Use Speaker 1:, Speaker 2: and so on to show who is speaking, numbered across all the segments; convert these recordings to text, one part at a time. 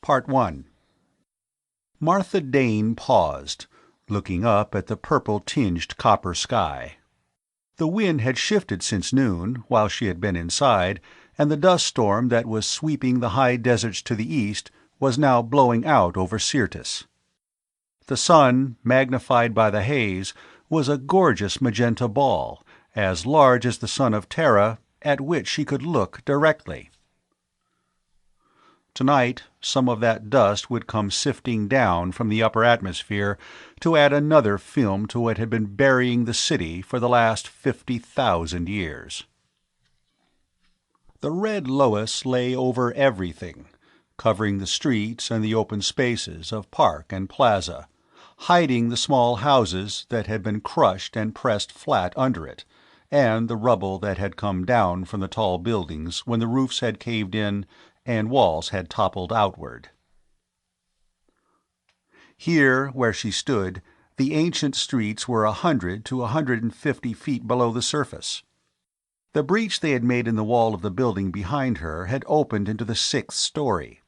Speaker 1: Part 1. Martha Dane paused, looking up at the purple-tinged copper sky. The wind had shifted since noon, while she had been inside, and the dust storm that was sweeping the high deserts to the east was now blowing out over Syrtis. The sun, magnified by the haze, was a gorgeous magenta ball, as large as the sun of Terra, at which she could look directly. Tonight, some of that dust would come sifting down from the upper atmosphere to add another film to what had been burying the city for the last 50,000 years. The red loess lay over everything, covering the streets and the open spaces of park and plaza, hiding the small houses that had been crushed and pressed flat under it, and the rubble that had come down from the tall buildings when the roofs had caved in and walls had toppled outward. Here, where she stood, the ancient streets were 100 to 150 feet below the surface. The breach they had made in the wall of the building behind her had opened into the 6th story.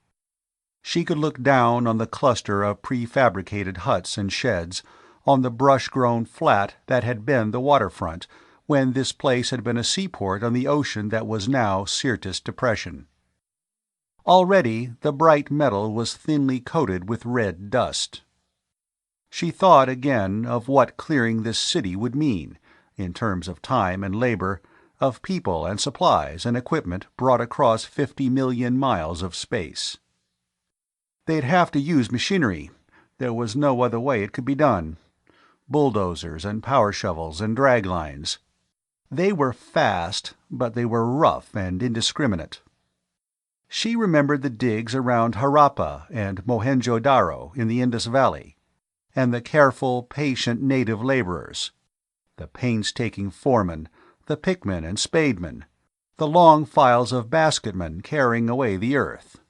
Speaker 1: She could look down on the cluster of prefabricated huts and sheds, on the brush-grown flat that had been the waterfront, when this place had been a seaport on the ocean that was now Syrtis Depression. Already the bright metal was thinly coated with red dust. She thought again of what clearing this city would mean, in terms of time and labor, of people and supplies and equipment brought across 50 million miles of space. They'd have to use machinery. There was no other way it could be done. Bulldozers and power shovels and drag lines. They were fast, but they were rough and indiscriminate. She remembered the digs around Harappa and Mohenjo-Daro in the Indus Valley, and the careful, patient native laborers, the painstaking foremen, the pickmen and spademen, the long files of basketmen carrying away the earth.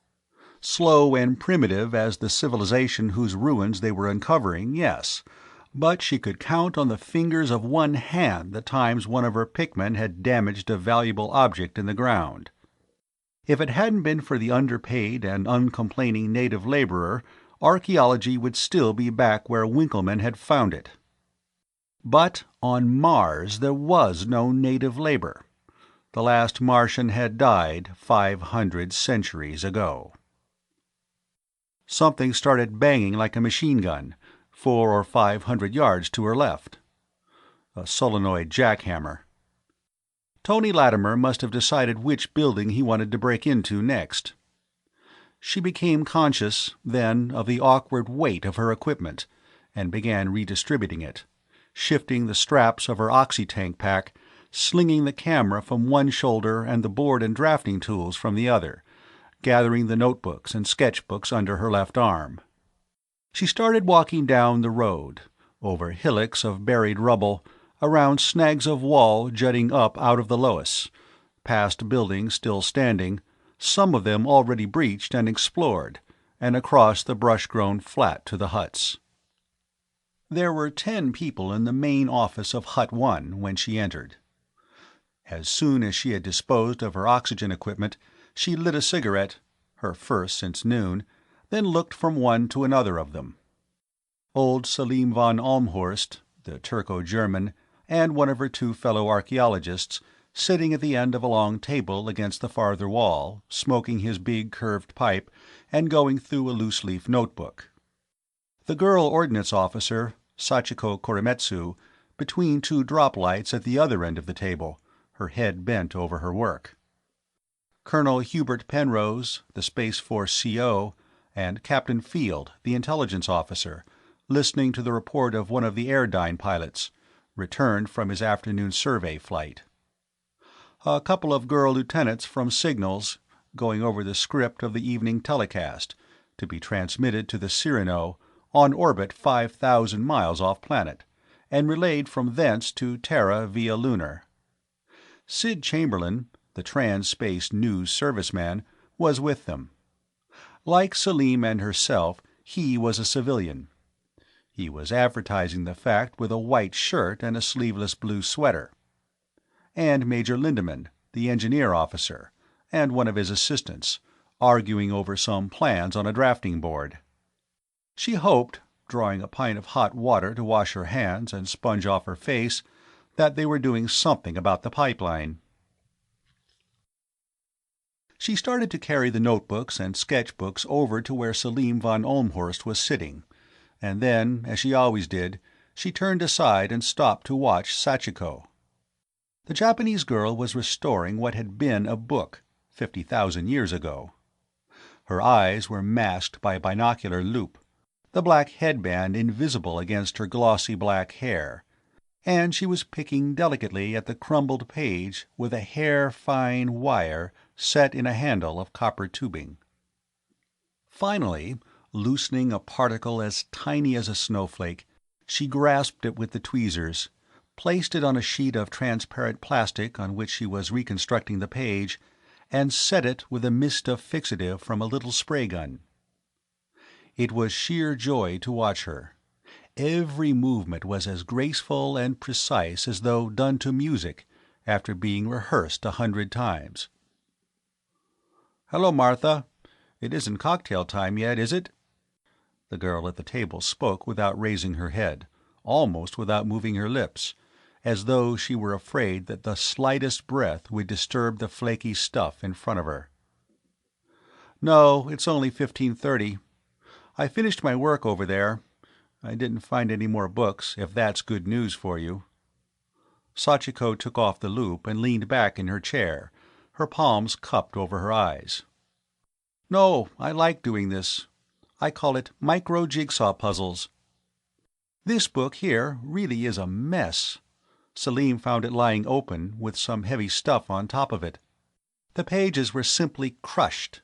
Speaker 1: Slow and primitive as the civilization whose ruins they were uncovering, yes, but she could count on the fingers of one hand the times one of her pickmen had damaged a valuable object in the ground. If it hadn't been for the underpaid and uncomplaining native laborer, archaeology would still be back where Winckelmann had found it. But on Mars there was no native labor. The last Martian had died 500 centuries ago. Something started banging like a machine gun, 400 or 500 yards to her left. A solenoid jackhammer. Tony Lattimer must have decided which building he wanted to break into next. She became conscious, then, of the awkward weight of her equipment, and began redistributing it, shifting the straps of her oxy-tank pack, slinging the camera from one shoulder and the board and drafting tools from the other, gathering the notebooks and sketchbooks under her left arm. She started walking down the road, over hillocks of buried rubble, around snags of wall jutting up out of the loess, past buildings still standing, some of them already breached and explored, and across the brush-grown flat to the huts. There were 10 people in the main office of Hut 1 when she entered. As soon as she had disposed of her oxygen equipment, she lit a cigarette, her first since noon, then looked from one to another of them. Old Selim von Almhorst, the Turco-German, and one of her 2 fellow archaeologists, sitting at the end of a long table against the farther wall, smoking his big curved pipe and going through a loose-leaf notebook. The girl ordnance officer, Sachiko Koremitsu, between 2 drop lights at the other end of the table, her head bent over her work. Colonel Hubert Penrose, the Space Force CO, and Captain Field, the intelligence officer, listening to the report of one of the Airdyne pilots, returned from his afternoon survey flight. A couple of girl lieutenants from Signals, going over the script of the evening telecast, to be transmitted to the Cyrano, on orbit 5,000 miles off-planet, and relayed from thence to Terra via Lunar. Sid Chamberlain, the Trans-Space News serviceman, was with them. Like Selim and herself, he was a civilian. He was advertising the fact with a white shirt and a sleeveless blue sweater. And Major Lindemann, the engineer officer, and one of his assistants, arguing over some plans on a drafting board. She hoped, drawing a pint of hot water to wash her hands and sponge off her face, that they were doing something about the pipeline. She started to carry the notebooks and sketchbooks over to where Selim von Olmhorst was sitting, and then, as she always did, she turned aside and stopped to watch Sachiko. The Japanese girl was restoring what had been a book 50,000 years ago. Her eyes were masked by a binocular loupe, the black headband invisible against her glossy black hair, and she was picking delicately at the crumbled page with a hair-fine wire set in a handle of copper tubing. Finally, loosening a particle as tiny as a snowflake, she grasped it with the tweezers, placed it on a sheet of transparent plastic on which she was reconstructing the page, and set it with a mist of fixative from a little spray gun. It was sheer joy to watch her. Every movement was as graceful and precise as though done to music, after being rehearsed 100 times. "Hello, Martha. It isn't cocktail time yet, is it?" The girl at the table spoke without raising her head, almost without moving her lips, as though she were afraid that the slightest breath would disturb the flaky stuff in front of her. "No, it's only 15:30. I finished my work over there. I didn't find any more books, if that's good news for you." Sachiko took off the loupe and leaned back in her chair, her palms cupped over her eyes. "No, I like doing this. I call it micro-jigsaw puzzles. This book here really is a mess. Selim found it lying open, with some heavy stuff on top of it. The pages were simply crushed."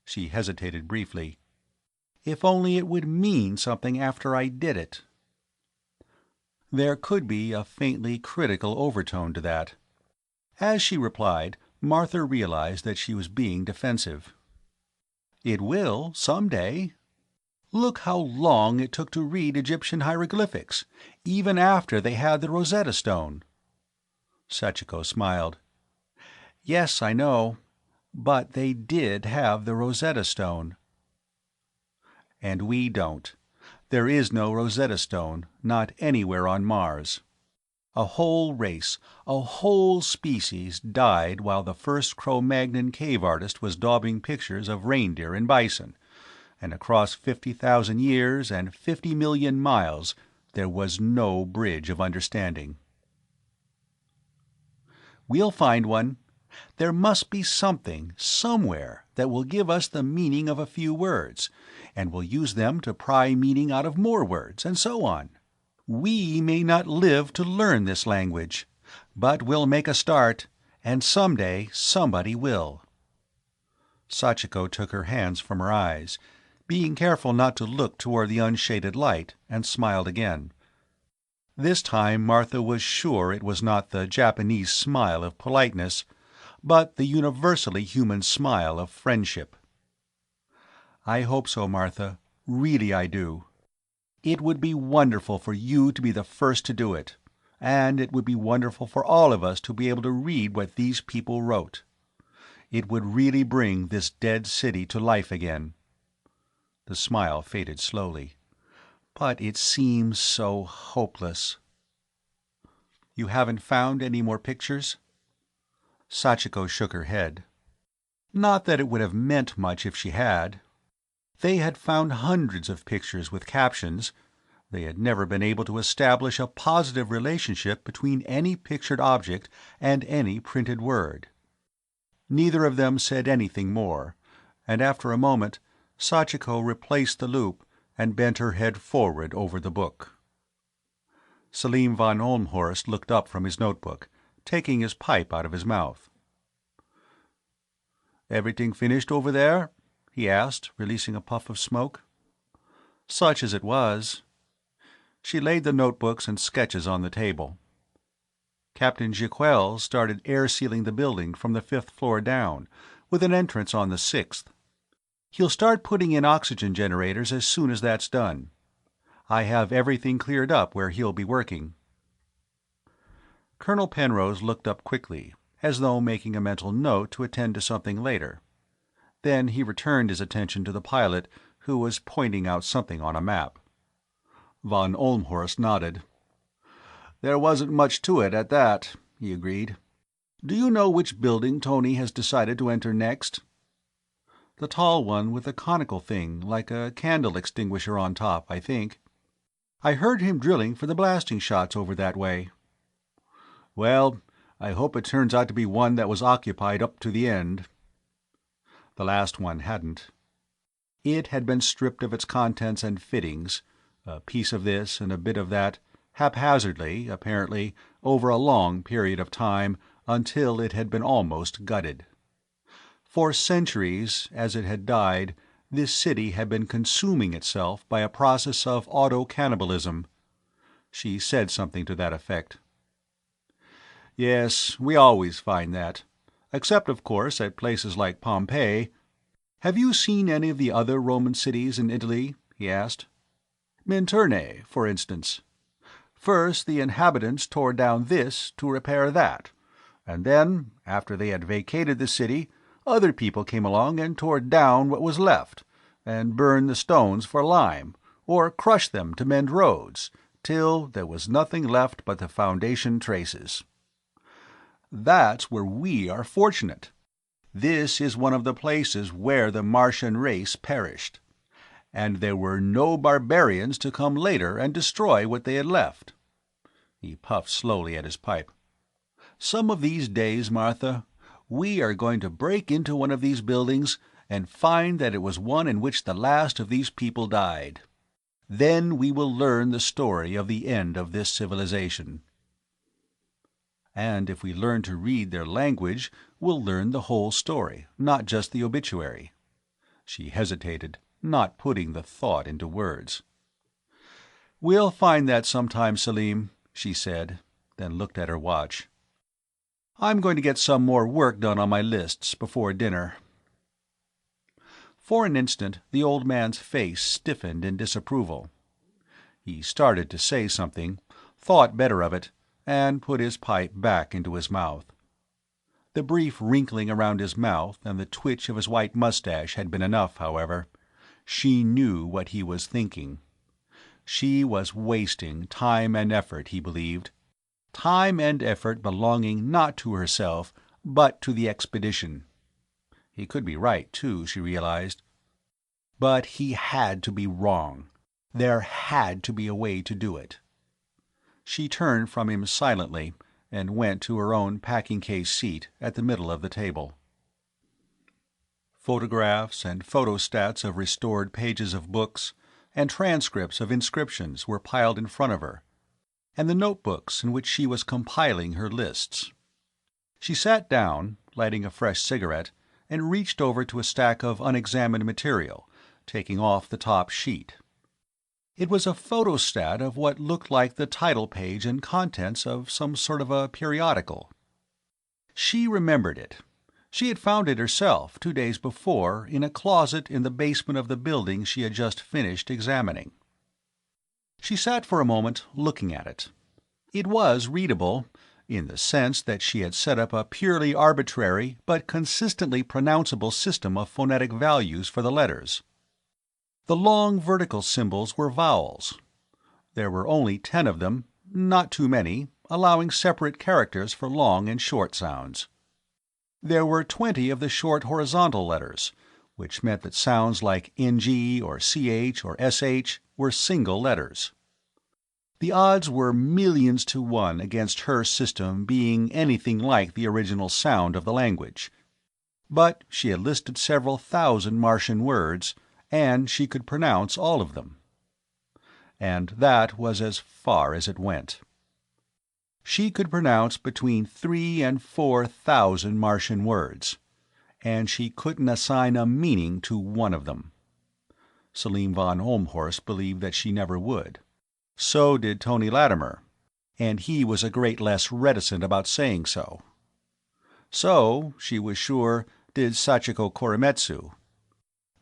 Speaker 1: She hesitated briefly. "If only it would mean something after I did it." There could be a faintly critical overtone to that. As she replied, Martha realized that she was being defensive. "It will, some day. Look how long it took to read Egyptian hieroglyphics, even after they had the Rosetta Stone." Sachiko smiled. "Yes, I know. But they did have the Rosetta Stone." "And we don't. There is no Rosetta Stone, not anywhere on Mars. A whole race, a whole species died while the first Cro-Magnon cave artist was daubing pictures of reindeer and bison, and across 50,000 years and 50 million miles there was no bridge of understanding." "We'll find one. There must be something, somewhere, that will give us the meaning of a few words, and we'll use them to pry meaning out of more words, and so on. We may not live to learn this language, but we'll make a start, and someday somebody will." Sachiko took her hands from her eyes, being careful not to look toward the unshaded light, and smiled again. This time Martha was sure it was not the Japanese smile of politeness, but the universally human smile of friendship. "I hope so, Martha. Really I do. It would be wonderful for you to be the first to do it, and it would be wonderful for all of us to be able to read what these people wrote. It would really bring this dead city to life again." The smile faded slowly. "But it seems so hopeless." "You haven't found any more pictures?" Sachiko shook her head. Not that it would have meant much if she had. They had found hundreds of pictures with captions. They had never been able to establish a positive relationship between any pictured object and any printed word. Neither of them said anything more, and after a moment Sachiko replaced the loupe and bent her head forward over the book. Selim von Olmhorst looked up from his notebook, taking his pipe out of his mouth. "Everything finished over there?" he asked, releasing a puff of smoke. "Such as it was." She laid the notebooks and sketches on the table. "Captain Jiquel started air-sealing the building from the 5th floor down, with an entrance on the 6th. He'll start putting in oxygen generators as soon as that's done. I have everything cleared up where he'll be working." Colonel Penrose looked up quickly, as though making a mental note to attend to something later. Then he returned his attention to the pilot, who was pointing out something on a map. Von Olmhorst nodded. "There wasn't much to it at that," he agreed. "Do you know which building Tony has decided to enter next?" "The tall one with the conical thing, like a candle extinguisher on top, I think. I heard him drilling for the blasting shots over that way." "Well, I hope it turns out to be one that was occupied up to the end." The last one hadn't. It had been stripped of its contents and fittings, a piece of this and a bit of that, haphazardly, apparently, over a long period of time, until it had been almost gutted. For centuries, as it had died, this city had been consuming itself by a process of auto-cannibalism. She said something to that effect. "Yes, we always find that. Except, of course, at places like Pompeii. Have you seen any of the other Roman cities in Italy?" he asked. "Minturnae, for instance. First the inhabitants tore down this to repair that, and then, after they had vacated the city, other people came along and tore down what was left, and burned the stones for lime, or crushed them to mend roads, till there was nothing left but the foundation traces. That's where we are fortunate. This is one of the places where the Martian race perished, and there were no barbarians to come later and destroy what they had left." He puffed slowly at his pipe. "Some of these days, Martha, we are going to break into one of these buildings and find that it was one in which the last of these people died. Then we will learn the story of the end of this civilization. And if we learn to read their language, we'll learn the whole story, not just the obituary." She hesitated, not putting the thought into words. "We'll find that sometime, Selim," she said, then looked at her watch. "I'm going to get some more work done on my lists before dinner." For an instant the old man's face stiffened in disapproval. He started to say something, thought better of it, and put his pipe back into his mouth. The brief wrinkling around his mouth and the twitch of his white mustache had been enough, however. She knew what he was thinking. She was wasting time and effort, he believed. Time and effort belonging not to herself, but to the expedition. He could be right, too, she realized. But he had to be wrong. There had to be a way to do it. She turned from him silently and went to her own packing-case seat at the middle of the table. Photographs and photostats of restored pages of books and transcripts of inscriptions were piled in front of her, and the notebooks in which she was compiling her lists. She sat down, lighting a fresh cigarette, and reached over to a stack of unexamined material, taking off the top sheet. It was a photostat of what looked like the title page and contents of some sort of a periodical. She remembered it. She had found it herself 2 days before in a closet in the basement of the building she had just finished examining. She sat for a moment looking at it. It was readable, in the sense that she had set up a purely arbitrary but consistently pronounceable system of phonetic values for the letters. The long vertical symbols were vowels. There were only 10 of them, not too many, allowing separate characters for long and short sounds. There were 20 of the short horizontal letters, which meant that sounds like NG or CH or SH were single letters. The odds were millions to 1 against her system being anything like the original sound of the language. But she had listed several thousand Martian words, and she could pronounce all of them. And that was as far as it went. She could pronounce between 3,000 and 4,000 Martian words, and she couldn't assign a meaning to one of them. Selim von Olmhorst believed that she never would. So did Tony Lattimer, and he was a great less reticent about saying so. So, she was sure, did Sachiko Koremitsu.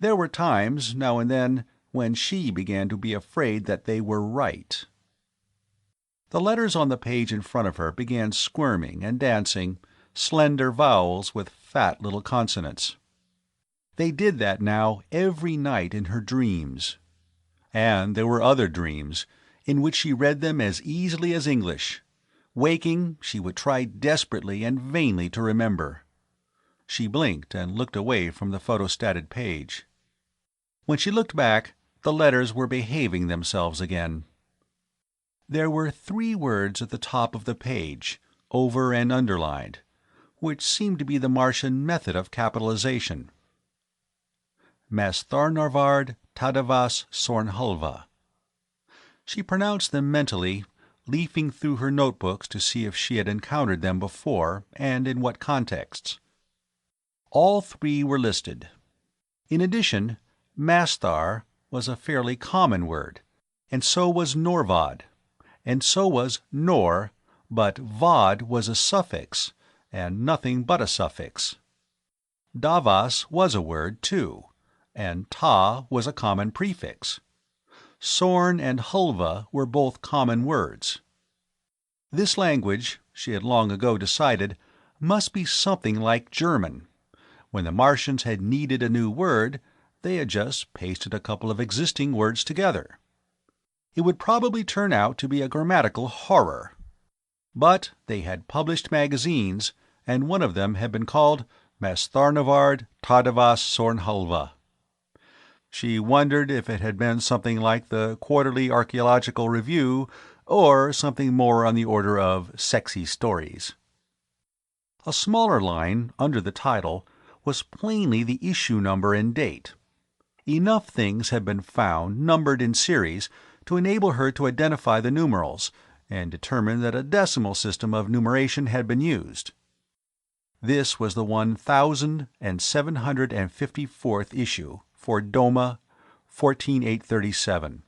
Speaker 1: There were times, now and then, when she began to be afraid that they were right. The letters on the page in front of her began squirming and dancing, slender vowels with fat little consonants. They did that now every night in her dreams. And there were other dreams, in which she read them as easily as English. Waking, she would try desperately and vainly to remember. She blinked and looked away from the photostated page. When she looked back, the letters were behaving themselves again. There were 3 words at the top of the page, over and underlined, which seemed to be the Martian method of capitalization. Mastharnarvard Tadavas Sornhulva. She pronounced them mentally, leafing through her notebooks to see if she had encountered them before and in what contexts. All 3 were listed. In addition, Masthar was a fairly common word, and so was Norvad, and so was Nor, but Vad was a suffix, and nothing but a suffix. Davas was a word, too, and Ta was a common prefix. Sorn and Hulva were both common words. This language, she had long ago decided, must be something like German. When the Martians had needed a new word, they had just pasted a couple of existing words together. It would probably turn out to be a grammatical horror. But they had published magazines, and one of them had been called Mastharnavard Tadavas Sornhulva. She wondered if it had been something like the Quarterly Archaeological Review, or something more on the order of Sexy Stories. A smaller line, under the title, was plainly the issue number and date. Enough things had been found, numbered in series, to enable her to identify the numerals, and determine that a decimal system of numeration had been used. This was the 1,754th issue, for Doma, 14837.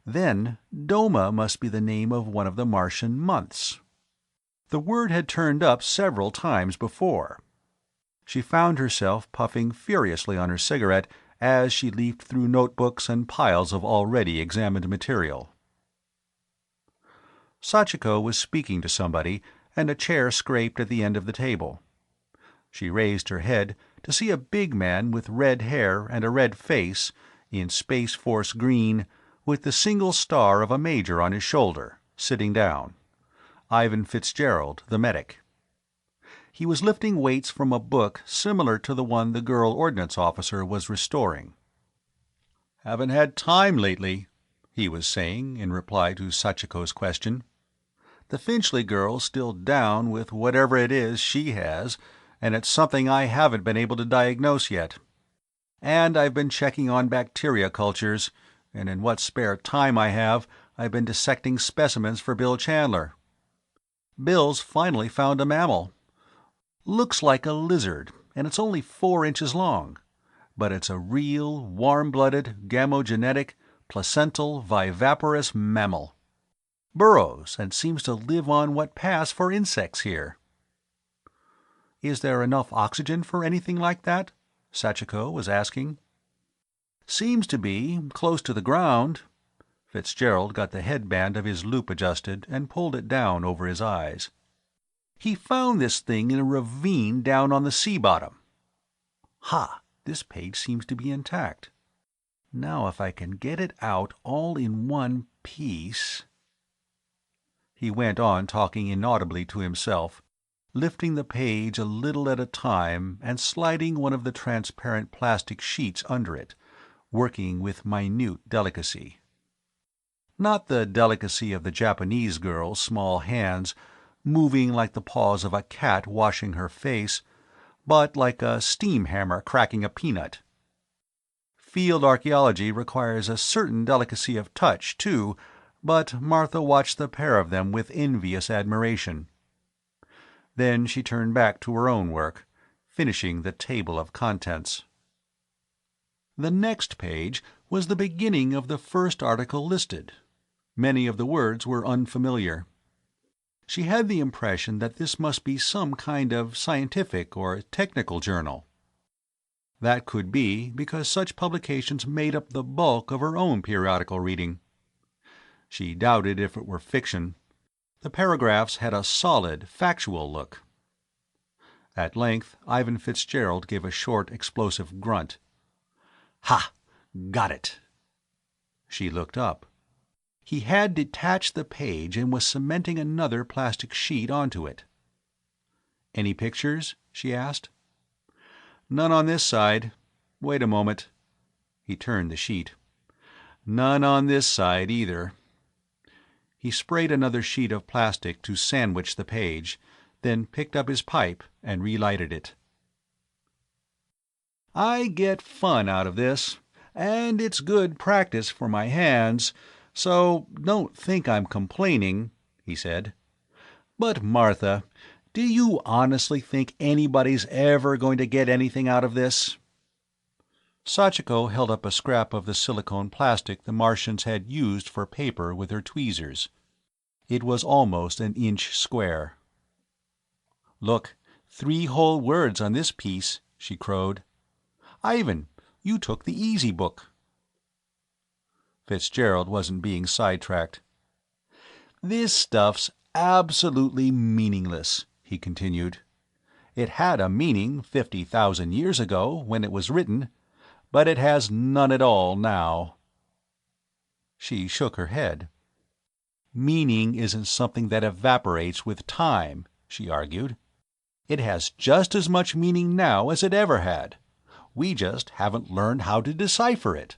Speaker 1: Then Doma must be the name of one of the Martian months. The word had turned up several times before. She found herself puffing furiously on her cigarette as she leafed through notebooks and piles of already examined material. Sachiko was speaking to somebody, and a chair scraped at the end of the table. She raised her head to see a big man with red hair and a red face, in Space Force green, with the single star of a major on his shoulder, sitting down. Ivan Fitzgerald, the medic. He was lifting weights from a book similar to the one the girl ordnance officer was restoring. "Haven't had time lately," he was saying in reply to Sachiko's question. "The Finchley girl's still down with whatever it is she has, and it's something I haven't been able to diagnose yet. And I've been checking on bacteria cultures, and in what spare time I have, I've been dissecting specimens for Bill Chandler. Bill's finally found a mammal. Looks like a lizard, and it's only 4 inches long, but it's a real, warm-blooded, gamogenetic, placental, viviparous mammal. Burrows and seems to live on what pass for insects here." "Is there enough oxygen for anything like that?" Sachiko was asking. "Seems to be, close to the ground." Fitzgerald got the headband of his loupe adjusted and pulled it down over his eyes. "He found this thing in a ravine down on the sea bottom. Ha! This page seems to be intact. Now if I can get it out all in one piece—" He went on talking inaudibly to himself, lifting the page a little at a time and sliding one of the transparent plastic sheets under it, working with minute delicacy. Not the delicacy of the Japanese girl's small hands, moving like the paws of a cat washing her face, but like a steam hammer cracking a peanut. Field archaeology requires a certain delicacy of touch, too, but Martha watched the pair of them with envious admiration. Then she turned back to her own work, finishing the table of contents. The next page was the beginning of the first article listed. Many of the words were unfamiliar. She had the impression that this must be some kind of scientific or technical journal. That could be because such publications made up the bulk of her own periodical reading. She doubted if it were fiction. The paragraphs had a solid, factual look. At length, Ivan Fitzgerald gave a short, explosive grunt. "Ha! Got it." She looked up. He had detached the page and was cementing another plastic sheet onto it. "Any pictures?" she asked. "None on this side. Wait a moment." He turned the sheet. "None on this side, either." He sprayed another sheet of plastic to sandwich the page, then picked up his pipe and relighted it. "I get fun out of this, and it's good practice for my hands, so don't think I'm complaining," he said. "But, Martha, do you honestly think anybody's ever going to get anything out of this?" Sachiko held up a scrap of the silicone plastic the Martians had used for paper with her tweezers. It was almost an inch square. "Look, 3 whole words on this piece," she crowed. "Ivan, you took the easy book." Fitzgerald wasn't being sidetracked. "This stuff's absolutely meaningless," he continued. "It had a meaning 50,000 years ago, when it was written, but it has none at all now." She shook her head. "Meaning isn't something that evaporates with time," she argued. "It has just as much meaning now as it ever had. We just haven't learned how to decipher it."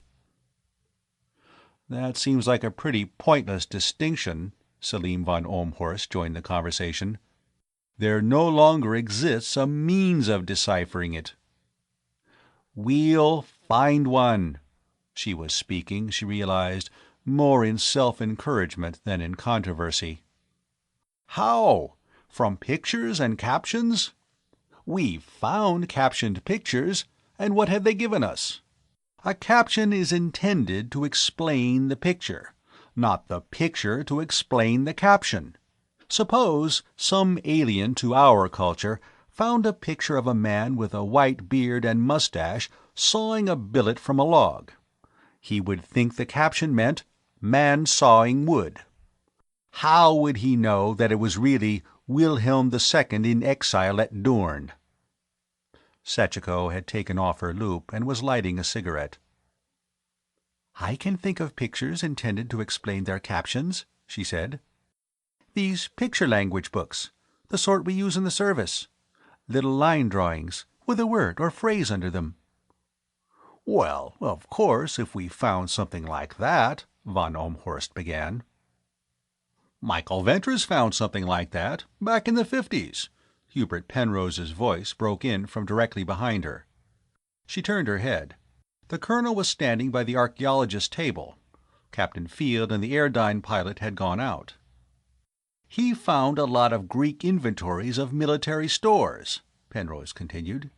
Speaker 1: "That seems like a pretty pointless distinction." Selim von Ohlmhorst joined the conversation. "There no longer exists a means of deciphering it." "We'll find one." She was speaking, she realized, more in self-encouragement than in controversy. "How? From pictures and captions? We've found captioned pictures, and what have they given us? A caption is intended to explain the picture, not the picture to explain the caption. Suppose some alien to our culture found a picture of a man with a white beard and mustache sawing a billet from a log. He would think the caption meant, 'Man sawing wood.' How would he know that it was really Wilhelm II in exile at Durn?" Sachiko had taken off her loupe and was lighting a cigarette. "I can think of pictures intended to explain their captions," she said. "These picture language books, the sort we use in the service. Little line drawings, with a word or phrase under them." "Well, of course, if we found something like that," von Ohlmhorst began. "Michael Ventris found something like that, back in the 50s. Hubert Penrose's voice broke in from directly behind her. She turned her head. The colonel was standing by the archeologist's table. Captain Field and the Airdyne pilot had gone out. "He found a lot of Greek inventories of military stores," Penrose continued.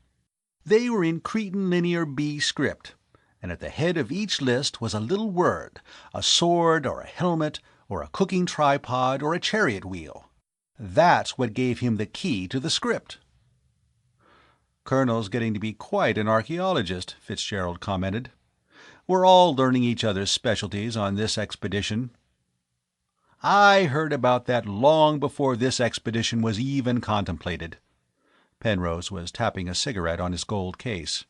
Speaker 1: "They were in Cretan Linear B script, and at the head of each list was a little word, a sword or a helmet or a cooking tripod or a chariot wheel. That's what gave him the key to the script." "Colonel's getting to be quite an archaeologist," Fitzgerald commented. "We're all learning each other's specialties on this expedition." "I heard about that long before this expedition was even contemplated." Penrose was tapping a cigarette on his gold case.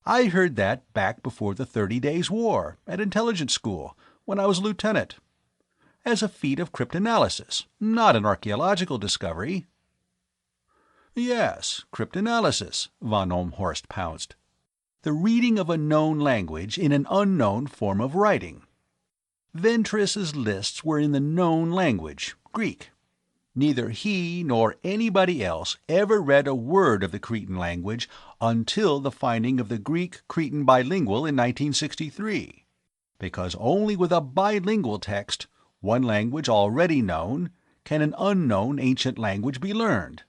Speaker 1: "I heard that back before the 30 Days' War, at intelligence school, when I was a lieutenant. As a feat of cryptanalysis, not an archaeological discovery." "Yes, cryptanalysis," von Ohlmhorst pounced. "The reading of a known language in an unknown form of writing. Ventris's lists were in the known language, Greek. Neither he nor anybody else ever read a word of the Cretan language until the finding of the Greek-Cretan bilingual in 1963. Because only with a bilingual text, one language already known, can an unknown ancient language be learned.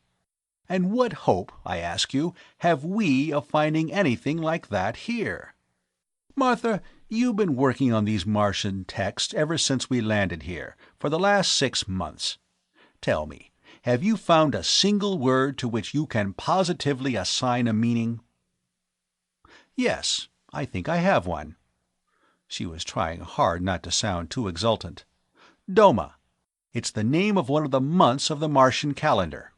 Speaker 1: And what hope, I ask you, have we of finding anything like that here? Martha, you've been working on these Martian texts ever since we landed here, for the last 6 months. Tell me, have you found a single word to which you can positively assign a meaning?" "Yes, I think I have one." She was trying hard not to sound too exultant. "Doma. It's the name of one of the months of the Martian calendar."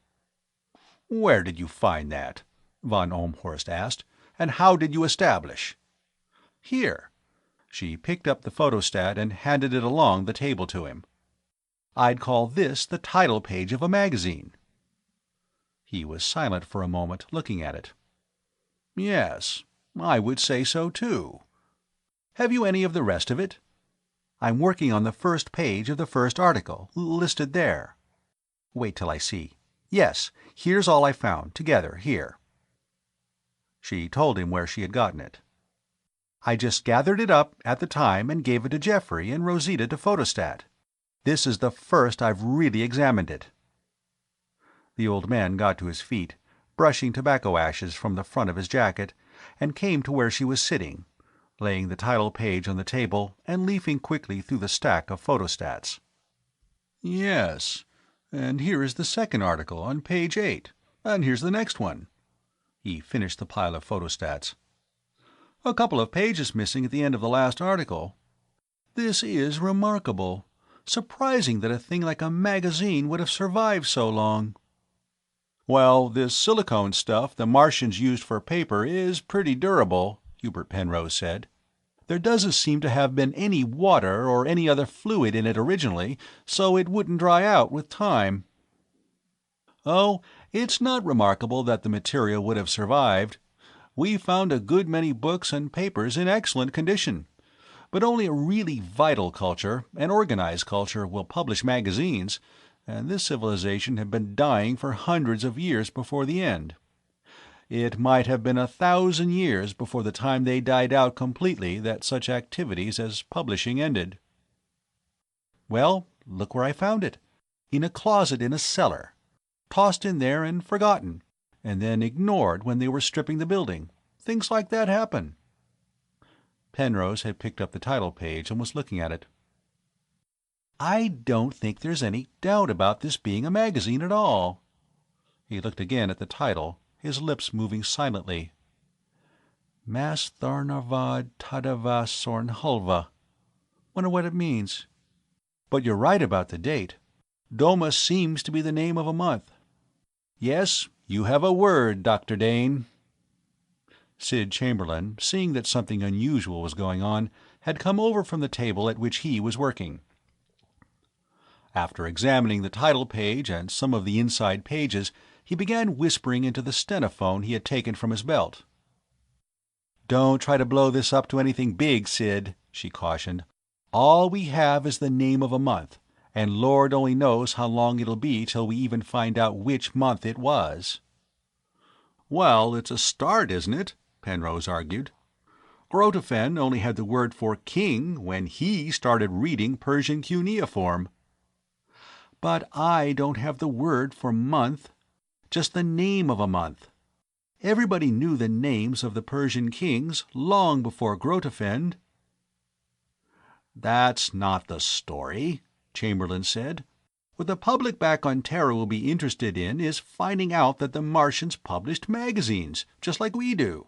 Speaker 1: "Where did you find that?" von Ohlmhorst asked. "And how did you establish?" "Here." She picked up the photostat and handed it along the table to him. "I'd call this the title page of a magazine." He was silent for a moment, looking at it. "Yes, I would say so, too. Have you any of the rest of it?" "I'm working on the first page of the first article, listed there." "Wait till I see. Yes, here's all I found, together, here." She told him where she had gotten it. "I just gathered it up at the time and gave it to Geoffrey and Rosita to photostat. This is the first I've really examined it." The old man got to his feet, brushing tobacco ashes from the front of his jacket, and came to where she was sitting, laying the title page on the table and leafing quickly through the stack of photostats. "Yes, and here is the second article on page 8, and here's the next one." He finished the pile of photostats. "A couple of pages missing at the end of the last article. This is remarkable. Surprising that a thing like a magazine would have survived so long." "Well, this silicone stuff the Martians used for paper is pretty durable," Hubert Penrose said. "There doesn't seem to have been any water or any other fluid in it originally, so it wouldn't dry out with time." "Oh, it's not remarkable that the material would have survived. We found a good many books and papers in excellent condition. But only a really vital culture, an organized culture, will publish magazines, and this civilization had been dying for hundreds of years before the end. It might have been 1,000 years before the time they died out completely that such activities as publishing ended." "Well, look where I found it. In a closet in a cellar. Tossed in there and forgotten, and then ignored when they were stripping the building. Things like that happen." Penrose had picked up the title page and was looking at it. "I don't think there's any doubt about this being a magazine at all." He looked again at the title, his lips moving silently. "Mas Tharnarvad Tadava Sornhulva. Wonder what it means. But you're right about the date. Doma seems to be the name of a month. Yes, you have a word, Dr. Dane." Sid Chamberlain, seeing that something unusual was going on, had come over from the table at which he was working. After examining the title page and some of the inside pages, he began whispering into the stenophone he had taken from his belt. "Don't try to blow this up to anything big, Sid," she cautioned. "All we have is the name of a month, and Lord only knows how long it'll be till we even find out which month it was." "Well, it's a start, isn't it?" Penrose argued. "Grotefend only had the word for king when he started reading Persian cuneiform." "But I don't have the word for month, just the name of a month. Everybody knew the names of the Persian kings long before Grotefend." "That's not the story," Chamberlain said. "What the public back on Terra will be interested in is finding out that the Martians published magazines, just like we do.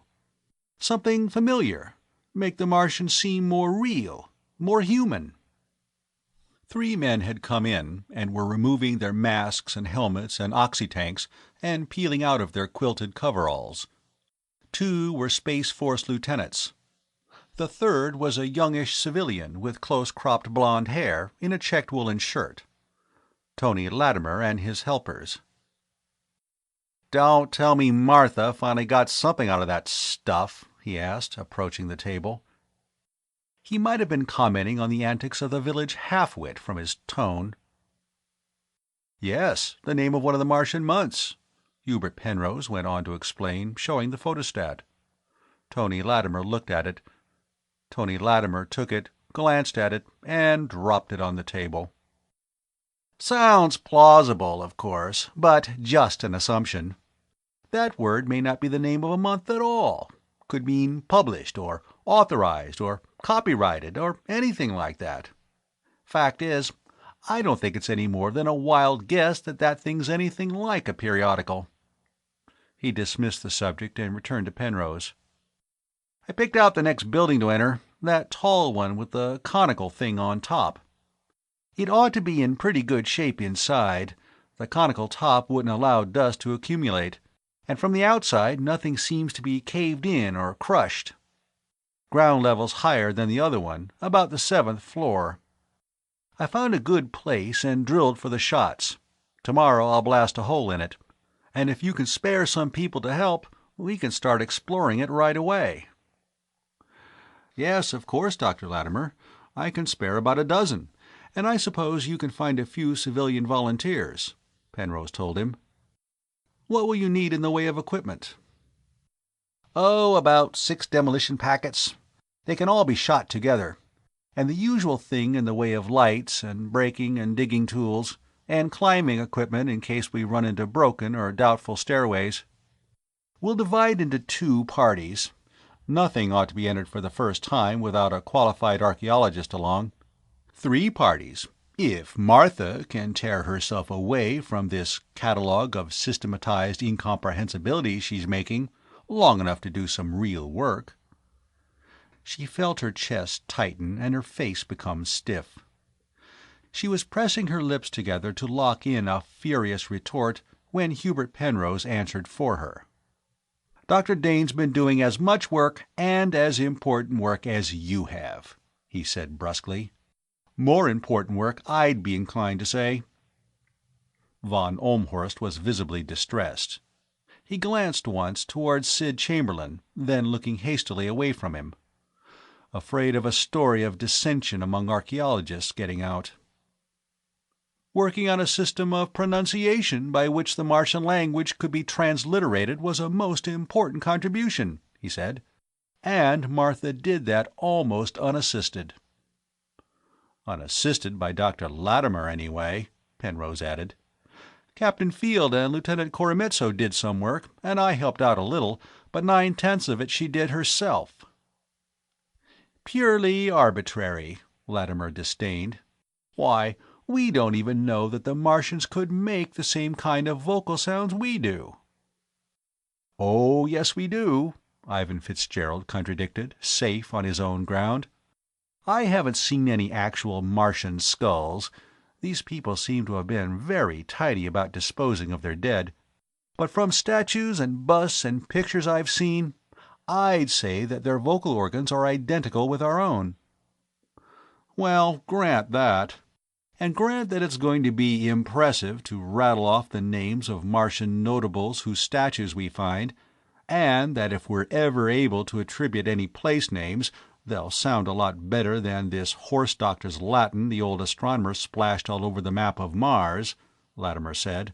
Speaker 1: Something familiar. Make the Martians seem more real, more human." 3 men had come in and were removing their masks and helmets and oxytanks and peeling out of their quilted coveralls. 2 were Space Force lieutenants. The third was a youngish civilian with close-cropped blonde hair in a checked woolen shirt. Tony Lattimer and his helpers. "Don't tell me Martha finally got something out of that stuff?" he asked, approaching the table. He might have been commenting on the antics of the village half-wit from his tone. "Yes, the name of one of the Martian months," Hubert Penrose went on to explain, showing the photostat. Tony Lattimer looked at it. Tony Lattimer took it, glanced at it, and dropped it on the table. "Sounds plausible, of course, but just an assumption. That word may not be the name of a month at all. Could mean published, or authorized, or copyrighted, or anything like that. Fact is, I don't think it's any more than a wild guess that that thing's anything like a periodical." He dismissed the subject and returned to Penrose. "I picked out the next building to enter, that tall one with the conical thing on top. It ought to be in pretty good shape inside, The conical top wouldn't allow dust to accumulate, and from the outside nothing seems to be caved in or crushed. Ground level's higher than the other one, about the 7th floor. I found a good place and drilled for the shots. Tomorrow I'll blast a hole in it, and if you can spare some people to help, we can start exploring it right away." "Yes, of course, Dr. Lattimer. I can spare about a dozen, and I suppose you can find a few civilian volunteers," Penrose told him. "What will you need in the way of equipment?" "Oh, about 6 demolition packets. They can all be shot together. And the usual thing in the way of lights and breaking and digging tools, and climbing equipment in case we run into broken or doubtful stairways. We'll divide into 2 parties. Nothing ought to be entered for the first time without a qualified archaeologist along. 3 parties, if Martha can tear herself away from this catalogue of systematized incomprehensibilities she's making long enough to do some real work." She felt her chest tighten and her face become stiff. She was pressing her lips together to lock in a furious retort when Hubert Penrose answered for her. "Dr. Dane's been doing as much work and as important work as you have," he said brusquely. "More important work, I'd be inclined to say." Von Olmhorst was visibly distressed. He glanced once towards Sid Chamberlain, then looking hastily away from him. Afraid of a story of dissension among archaeologists getting out. "Working on a system of pronunciation by which the Martian language could be transliterated was a most important contribution," he said. "And Martha did that almost unassisted." "Unassisted by Dr. Lattimer, anyway," Penrose added. "Captain Field and Lieutenant Koremitso did some work, and I helped out a little, but 9/10 of it she did herself." "Purely arbitrary," Lattimer disdained. "Why, we don't even know that the Martians could make the same kind of vocal sounds we do." "Oh, yes we do," Ivan Fitzgerald contradicted, safe on his own ground. "I haven't seen any actual Martian skulls. These people seem to have been very tidy about disposing of their dead. But from statues and busts and pictures I've seen, I'd say that their vocal organs are identical with our own." "Well, grant that. And grant that it's going to be impressive to rattle off the names of Martian notables whose statues we find, and that if we're ever able to attribute any place names, they'll sound a lot better than this horse doctor's Latin the old astronomer splashed all over the map of Mars," Lattimer said.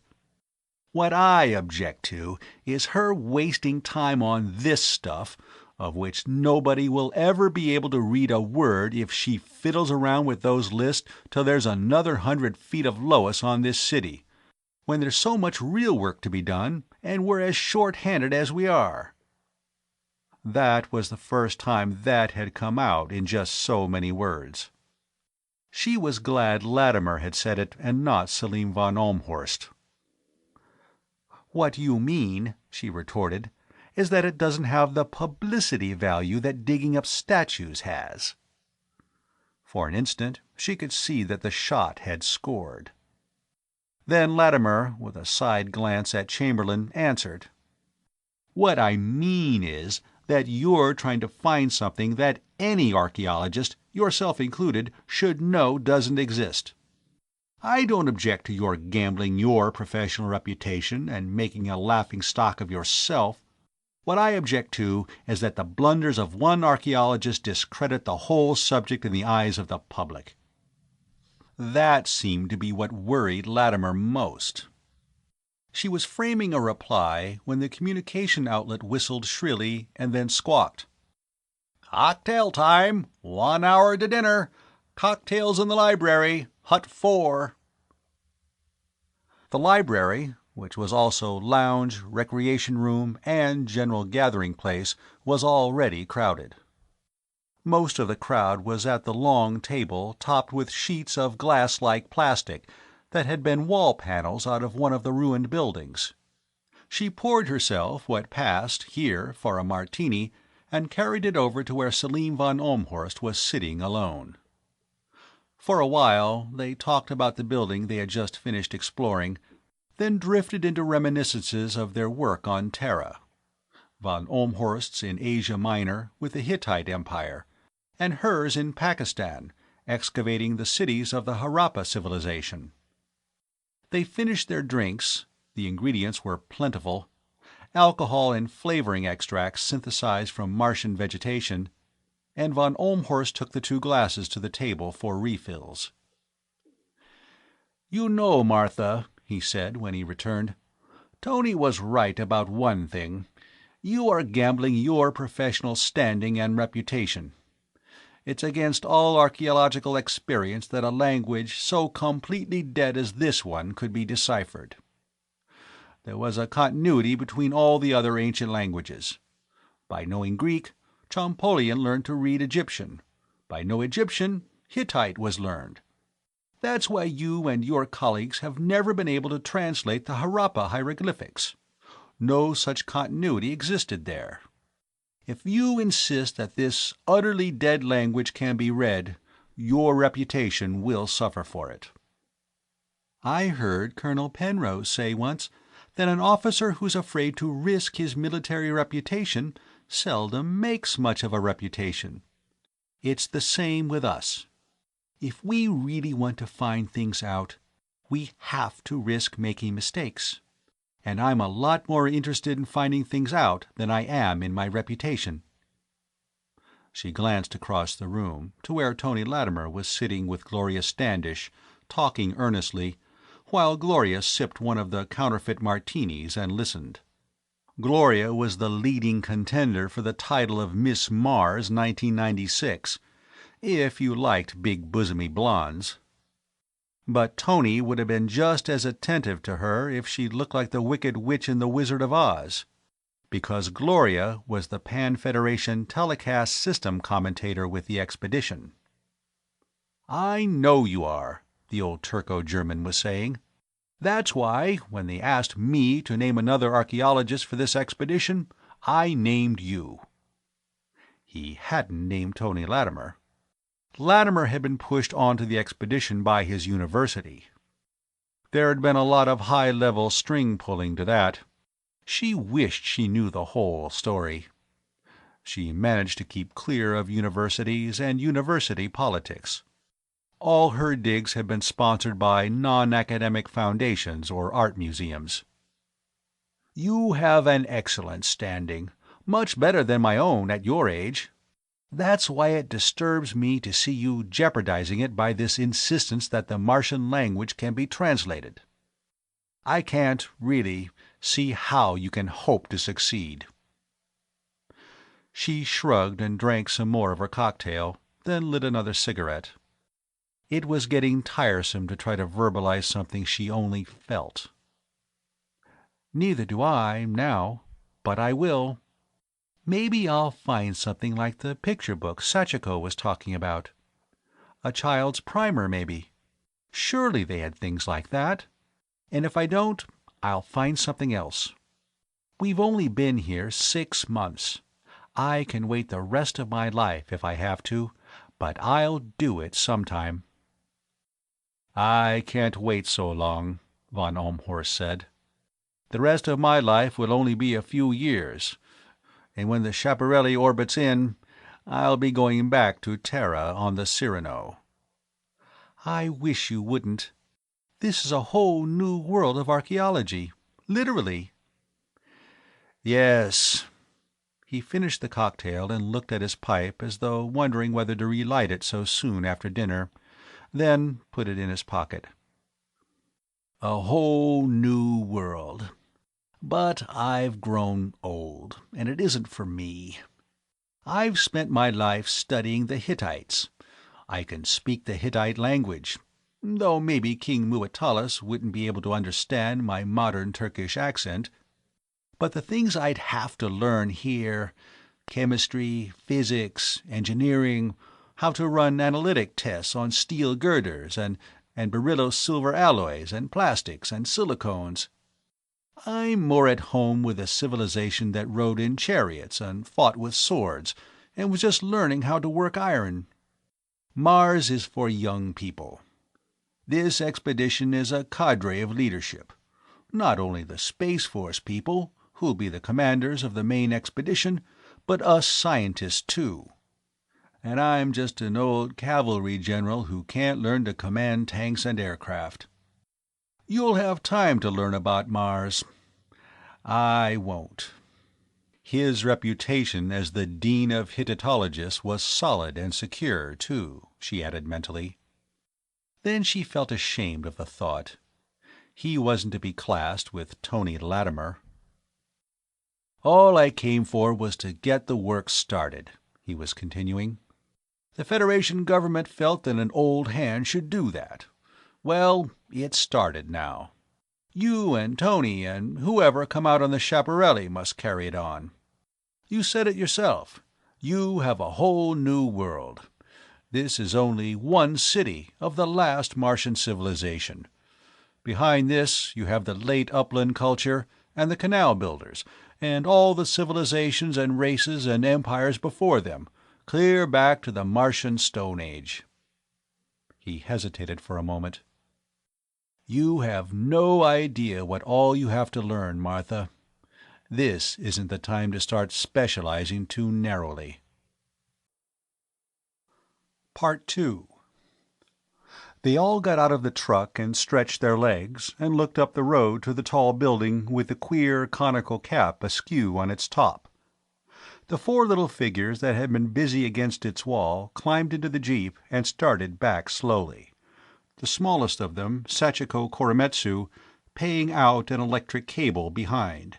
Speaker 1: "What I object to is her wasting time on this stuff, of which nobody will ever be able to read a word if she fiddles around with those lists till there's another 100 feet of Lois on this city, when there's so much real work to be done, and we're as short-handed as we are." That was the first time that had come out in just so many words. She was glad Lattimer had said it and not Selim von Olmhorst. "What you mean," she retorted, "is that it doesn't have the publicity value that digging up statues has." For an instant she could see that the shot had scored. Then Lattimer, with a side glance at Chamberlain, answered. "What I mean is that you're trying to find something that any archaeologist, yourself included, should know doesn't exist. I don't object to your gambling your professional reputation and making a laughing-stock of yourself. What I object to is that the blunders of one archaeologist discredit the whole subject in the eyes of the public." That seemed to be what worried Lattimer most. She was framing a reply when the communication outlet whistled shrilly and then squawked. "Cocktail time! 1 hour to dinner! Cocktails in the library! Hut 4! The library, which was also lounge, recreation room, and general gathering place, was already crowded. Most of the crowd was at the long table topped with sheets of glass-like plastic that had been wall panels out of one of the ruined buildings. She poured herself what passed, here, for a martini, and carried it over to where Selim von Olmhorst was sitting alone. For a while they talked about the building they had just finished exploring, then drifted into reminiscences of their work on Terra. Von Ohlmhorst's in Asia Minor with the Hittite Empire, and hers in Pakistan, excavating the cities of the Harappa civilization. They finished their drinks. The ingredients were plentiful, alcohol and flavoring extracts synthesized from Martian vegetation, and von Ohlmhorst took the 2 glasses to the table for refills. "You know, Martha," he said when he returned, "Tony was right about one thing. You are gambling your professional standing and reputation. It's against all archaeological experience that a language so completely dead as this one could be deciphered. There was a continuity between all the other ancient languages. By knowing Greek, Champollion learned to read Egyptian. By knowing Egyptian, Hittite was learned. That's why you and your colleagues have never been able to translate the Harappa hieroglyphics. No such continuity existed there. If you insist that this utterly dead language can be read, your reputation will suffer for it." "I heard Colonel Penrose say once that an officer who's afraid to risk his military reputation seldom makes much of a reputation. It's the same with us. If we really want to find things out, we have to risk making mistakes. And I'm a lot more interested in finding things out than I am in my reputation." She glanced across the room to where Tony Lattimer was sitting with Gloria Standish, talking earnestly, while Gloria sipped one of the counterfeit martinis and listened. Gloria was the leading contender for the title of Miss Mars 1996, if you liked big-bosomy blondes. But Tony would have been just as attentive to her if she looked like the Wicked Witch in The Wizard of Oz, because Gloria was the Pan-Federation telecast system commentator with the expedition. "I know you are," the old Turco-German was saying. "That's why, when they asked me to name another archaeologist for this expedition, I named you." He hadn't named Tony Lattimer. Lattimer had been pushed onto the expedition by his university. There had been a lot of high-level string-pulling to that. She wished she knew the whole story. She managed to keep clear of universities and university politics. All her digs had been sponsored by non-academic foundations or art museums. "You have an excellent standing, much better than my own at your age. That's why it disturbs me to see you jeopardizing it by this insistence that the Martian language can be translated. I can't, really, see how you can hope to succeed." She shrugged and drank some more of her cocktail, then lit another cigarette. It was getting tiresome to try to verbalize something she only felt. "Neither do I, now, but I will. Maybe I'll find something like the picture book Sachiko was talking about. A child's primer, maybe. Surely they had things like that. And if I don't, I'll find something else. We've only been here 6 months. I can wait the rest of my life if I have to, but I'll do it sometime." "I can't wait so long," von Ohlmhorst said. "The rest of my life will only be a few years, and when the Schiaparelli orbits in, I'll be going back to Terra on the Cyrano." "I wish you wouldn't. This is a whole new world of archaeology, literally." "Yes." He finished the cocktail and looked at his pipe as though wondering whether to relight it so soon after dinner, then put it in his pocket. "A whole new world. But I've grown old, and it isn't for me. I've spent my life studying the Hittites. I can speak the Hittite language, though maybe King Muwatallis wouldn't be able to understand my modern Turkish accent. But the things I'd have to learn here, chemistry, physics, engineering, how to run analytic tests on steel girders and beryllious silver alloys and plastics and silicones. I'm more at home with a civilization that rode in chariots and fought with swords and was just learning how to work iron. Mars is for young people. This expedition is a cadre of leadership. Not only the Space Force people, who'll be the commanders of the main expedition, but us scientists too. And I'm just an old cavalry general who can't learn to command tanks and aircraft. You'll have time to learn about Mars. I won't." His reputation as the Dean of Hittitologists was solid and secure, too, she added mentally. Then she felt ashamed of the thought. He wasn't to be classed with Tony Lattimer. "All I came for was to get the work started," he was continuing. "The Federation government felt that an old hand should do that. Well, it's started now. You and Tony and whoever come out on the Schiaparelli must carry it on. You said it yourself. You have a whole new world. This is only one city of the last Martian civilization. Behind this you have the late upland culture and the canal builders, and all the civilizations and races and empires before them, clear back to the Martian Stone Age." He hesitated for a moment. "You have no idea what all you have to learn, Martha. This isn't the time to start specializing too narrowly." Part 2. They all got out of the truck and stretched their legs, and looked up the road to the tall building with the queer conical cap askew on its top. The four little figures that had been busy against its wall climbed into the jeep and started back slowly, the smallest of them, Sachiko Koremitsu, paying out an electric cable behind.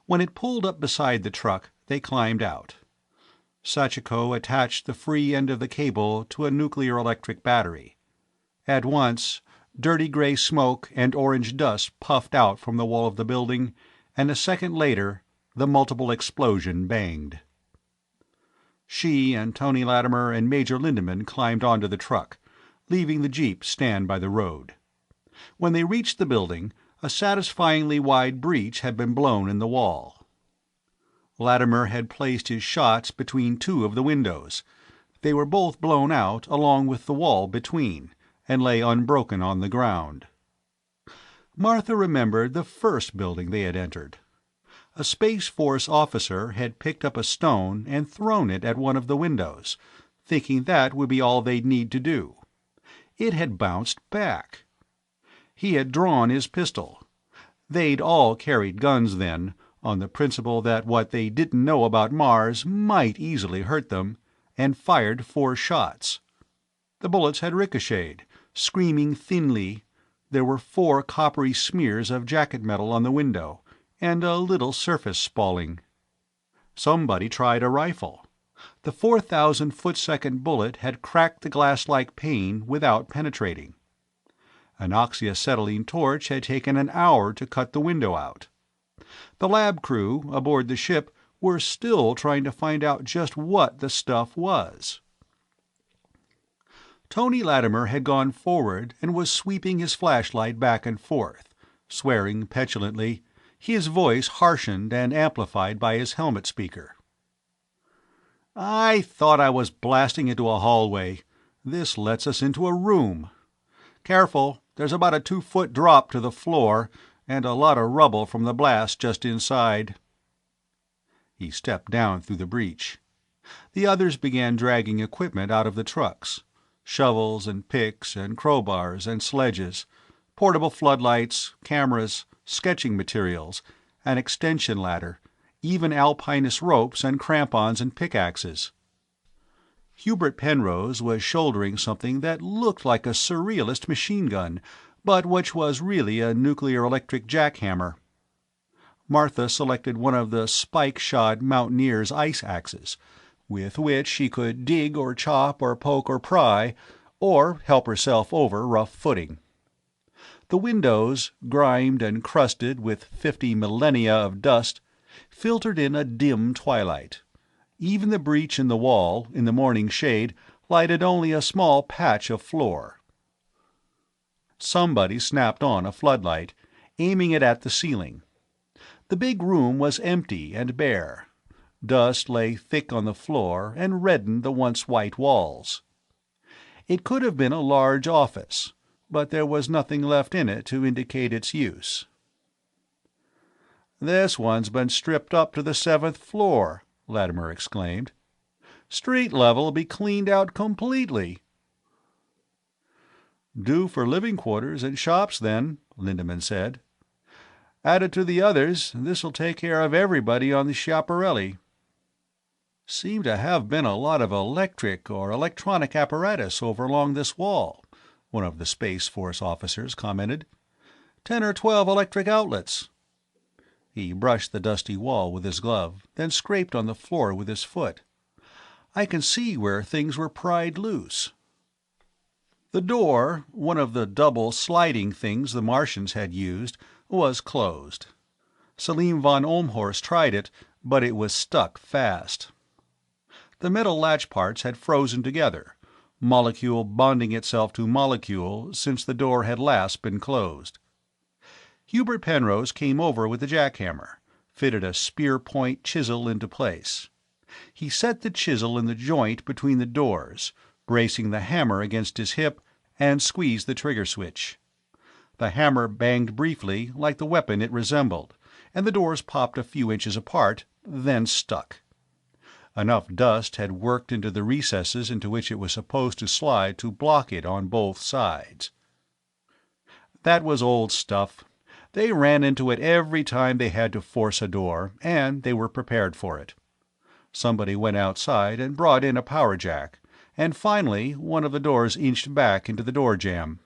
Speaker 1: When it pulled up beside the truck, they climbed out. Sachiko attached the free end of the cable to a nuclear-electric battery. At once, dirty gray smoke and orange dust puffed out from the wall of the building, and a second later the multiple explosion banged. She and Tony Lattimer and Major Lindemann climbed onto the truck, leaving the jeep stand by the road. When they reached the building, a satisfyingly wide breach had been blown in the wall. Lattimer had placed his shots between two of the windows. They were both blown out along with the wall between, and lay unbroken on the ground. Martha remembered the first building they had entered. A Space Force officer had picked up a stone and thrown it at one of the windows, thinking that would be all they'd need to do. It had bounced back. He had drawn his pistol. They'd all carried guns then, on the principle that what they didn't know about Mars might easily hurt them, and fired 4 shots. The bullets had ricocheted, screaming thinly. There were 4 coppery smears of jacket metal on the window, and a little surface spalling. Somebody tried a rifle. The 4,000-foot-second bullet had cracked the glass-like pane without penetrating. An oxyacetylene torch had taken an hour to cut the window out. The lab crew aboard the ship were still trying to find out just what the stuff was. Tony Lattimer had gone forward and was sweeping his flashlight back and forth, swearing petulantly, his voice harshened and amplified by his helmet speaker. "I thought I was blasting into a hallway. This lets us into a room. Careful, there's about a 2-foot drop to the floor, and a lot of rubble from the blast just inside." He stepped down through the breach. The others began dragging equipment out of the trucks. Shovels and picks and crowbars and sledges, portable floodlights, cameras, sketching materials, an extension ladder, even alpinist ropes and crampons and pickaxes. Hubert Penrose was shouldering something that looked like a surrealist machine gun, but which was really a nuclear-electric jackhammer. Martha selected one of the spike-shod mountaineer's ice axes, with which she could dig or chop or poke or pry, or help herself over rough footing. The windows, grimed and crusted with 50 millennia of dust, filtered in a dim twilight. Even the breach in the wall, in the morning shade, lighted only a small patch of floor. Somebody snapped on a floodlight, aiming it at the ceiling. The big room was empty and bare. Dust lay thick on the floor and reddened the once white walls. It could have been a large office, but there was nothing left in it to indicate its use. "This one's been stripped up to the 7th floor," Lattimer exclaimed. "Street level'll be cleaned out completely." "Due for living quarters and shops, then," Lindemann said. "Added to the others, this'll take care of everybody on the Schiaparelli." "Seem to have been a lot of electric or electronic apparatus over along this wall," one of the Space Force officers commented. 10 or 12 electric outlets." He brushed the dusty wall with his glove, then scraped on the floor with his foot. "I can see where things were pried loose." The door, one of the double sliding things the Martians had used, was closed. Selim von Olmhorst tried it, but it was stuck fast. The metal latch parts had frozen together, molecule bonding itself to molecule since the door had last been closed. Hubert Penrose came over with the jackhammer, fitted a spear-point chisel into place. He set the chisel in the joint between the doors, bracing the hammer against his hip, and squeezed the trigger switch. The hammer banged briefly, like the weapon it resembled, and the doors popped a few inches apart, then stuck. Enough dust had worked into the recesses into which it was supposed to slide to block it on both sides. That was old stuff. They ran into it every time they had to force a door, and they were prepared for it. Somebody went outside and brought in a power jack, and finally one of the doors inched back into the door jamb.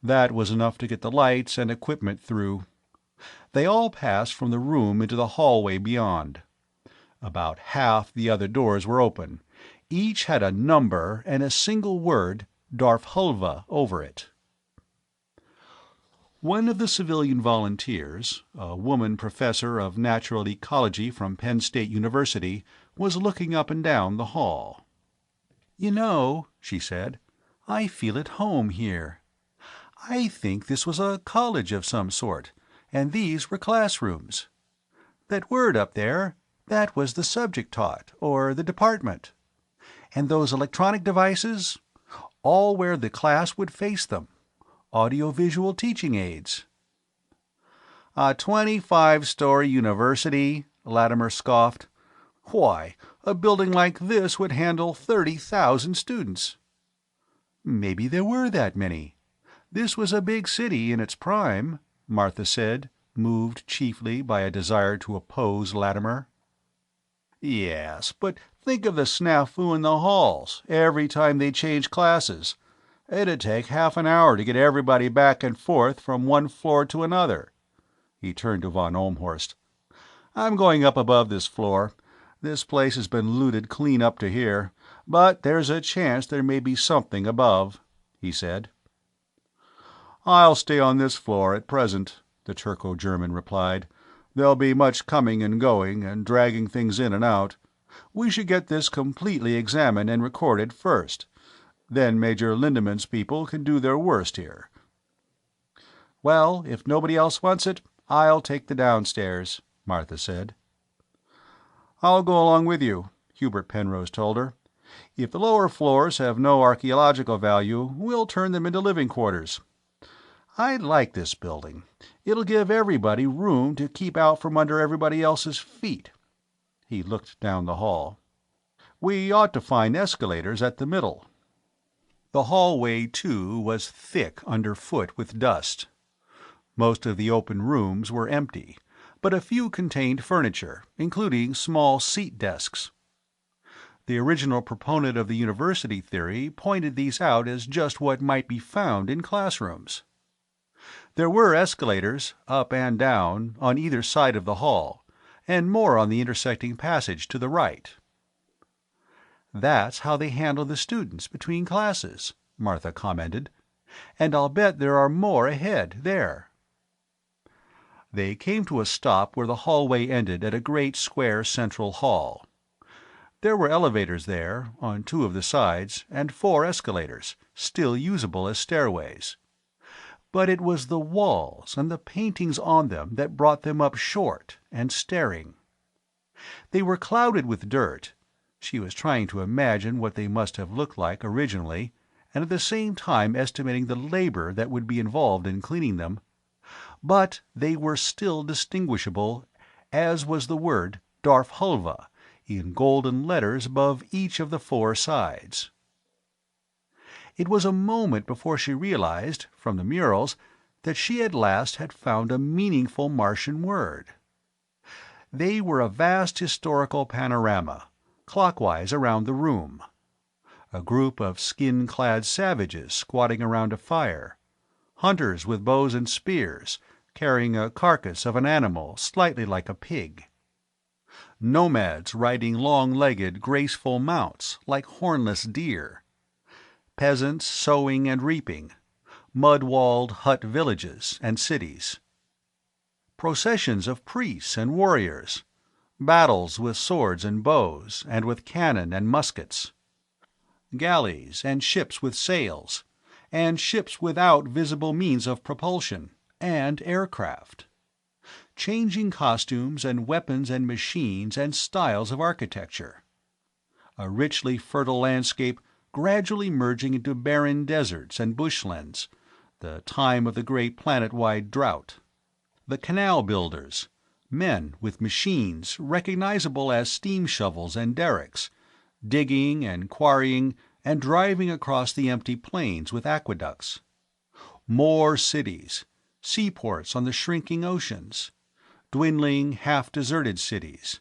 Speaker 1: That was enough to get the lights and equipment through. They all passed from the room into the hallway beyond. About half the other doors were open. Each had a number and a single word, Darfhulva, over it. One of the civilian volunteers, a woman professor of natural ecology from Penn State University, was looking up and down the hall. "You know," she said, "I feel at home here. I think this was a college of some sort, and these were classrooms. That word up there, that was the subject taught, or the department. And those electronic devices, all where the class would face them. Audiovisual teaching aids." "A 25-story university?" Lattimer scoffed. "Why, a building like this would handle 30,000 students." "Maybe there were that many. This was a big city in its prime," Martha said, moved chiefly by a desire to oppose Lattimer. "Yes, but think of the snafu in the halls every time they change classes. It'd take half an hour to get everybody back and forth from one floor to another." He turned to von Olmhorst. "I'm going up above this floor. This place has been looted clean up to here, but there's a chance there may be something above," he said. "I'll stay on this floor at present," the Turco-German replied. "There'll be much coming and going, and dragging things in and out. We should get this completely examined and recorded first. Then Major Lindemann's people can do their worst here." "Well, if nobody else wants it, I'll take the downstairs," Martha said. "I'll go along with you," Hubert Penrose told her. "If the lower floors have no archaeological value, we'll turn them into living quarters. I like this building. It'll give everybody room to keep out from under everybody else's feet." He looked down the hall. "We ought to find escalators at the middle." The hallway, too, was thick underfoot with dust. Most of the open rooms were empty, but a few contained furniture, including small seat desks. The original proponent of the university theory pointed these out as just what might be found in classrooms. There were escalators, up and down, on either side of the hall, and more on the intersecting passage to the right. "That's how they handle the students between classes," Martha commented. "And I'll bet there are more ahead, there." They came to a stop where the hallway ended at a great square central hall. There were elevators there, on 2 of the sides, and 4 escalators, still usable as stairways. But it was the walls and the paintings on them that brought them up short and staring. They were clouded with dirt. She was trying to imagine what they must have looked like originally, and at the same time estimating the labor that would be involved in cleaning them. but they were still distinguishable, as was the word Darfhulva, in golden letters above each of the 4 sides. It was a moment before she realized, from the murals, that she at last had found a meaningful Martian word. They were a vast historical panorama, clockwise around the room. A group of skin-clad savages squatting around a fire, hunters with bows and spears, carrying a carcass of an animal slightly like a pig. Nomads riding long-legged, graceful mounts like hornless deer. Peasants sowing and reaping, mud-walled hut villages and cities. Processions of priests and warriors, battles with swords and bows, and with cannon and muskets. Galleys and ships with sails, and ships without visible means of propulsion, and aircraft. Changing costumes and weapons and machines and styles of architecture. A richly fertile landscape gradually merging into barren deserts and bushlands, the time of the great planet-wide drought. The canal builders, men with machines recognizable as steam shovels and derricks, digging and quarrying and driving across the empty plains with aqueducts. More cities, seaports on the shrinking oceans, dwindling, half-deserted cities,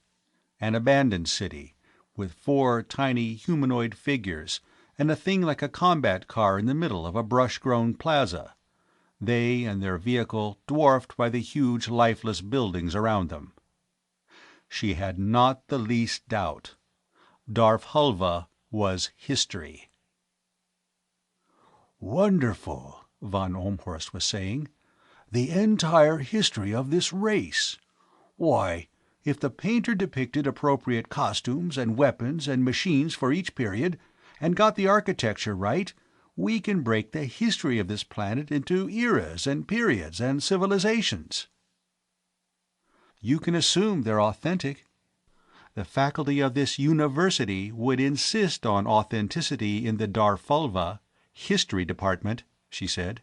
Speaker 1: an abandoned city with 4 tiny humanoid figures and a thing like a combat car in the middle of a brush-grown plaza, they and their vehicle dwarfed by the huge lifeless buildings around them. She had not the least doubt. Darfhulva was history. "Wonderful," von Ohlmhorst was saying. "The entire history of this race. Why, if the painter depicted appropriate costumes and weapons and machines for each period, and got the architecture right, we can break the history of this planet into eras and periods and civilizations." "You can assume they're authentic. The faculty of this university would insist on authenticity in the Darfhulva history department," she said.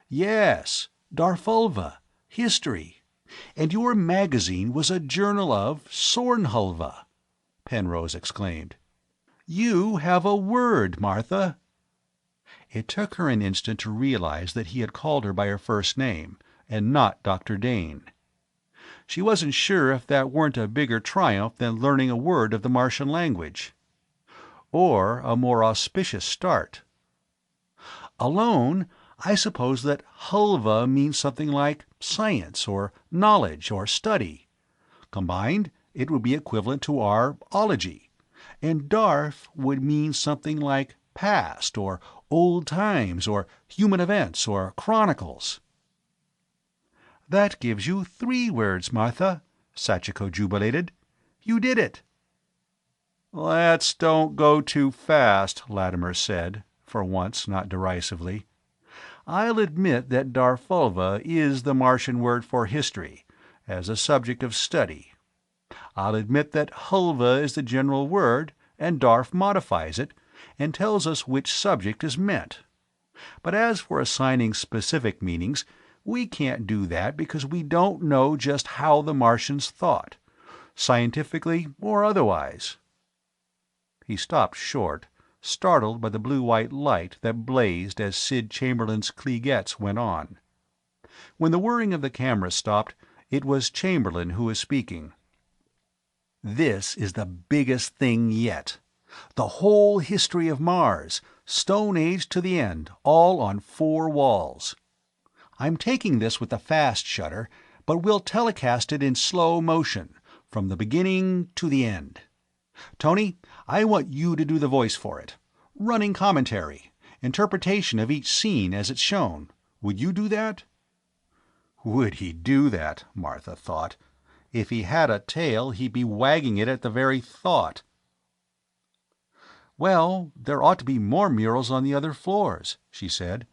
Speaker 1: "Yes, Darfhulva, history. And your magazine was a journal of Sornhulva," Penrose exclaimed. "You have a word, Martha." It took her an instant to realize that he had called her by her first name, and not Dr. Dane. She wasn't sure if that weren't a bigger triumph than learning a word of the Martian language. Or a more auspicious start. "Alone, I suppose that hulva means something like science or knowledge or study. Combined, it would be equivalent to our ology. And Darf would mean something like past or old times or human events or chronicles." "That gives you 3 words, Martha," Sachiko jubilated. "You did it." "Let's don't go too fast," Lattimer said, for once not derisively. "I'll admit that Darfhulva is the Martian word for history, as a subject of study. I'll admit that hulva is the general word, and Darf modifies it, and tells us which subject is meant. But as for assigning specific meanings, we can't do that because we don't know just how the Martians thought, scientifically or otherwise." He stopped short, startled by the blue-white light that blazed as Sid Chamberlain's Kliegettes went on. When the whirring of the camera stopped, it was Chamberlain who was speaking. "This is the biggest thing yet. The whole history of Mars, Stone Age to the end, all on 4 walls. I'm taking this with the fast shutter, but we'll telecast it in slow motion, from the beginning to the end. Tony, I want you to do the voice for it. Running commentary, interpretation of each scene as it's shown. Would you do that?" Would he do that, Martha thought. If he had a tail, he'd be wagging it at the very thought. "Well, there ought to be more murals on the other floors," she said.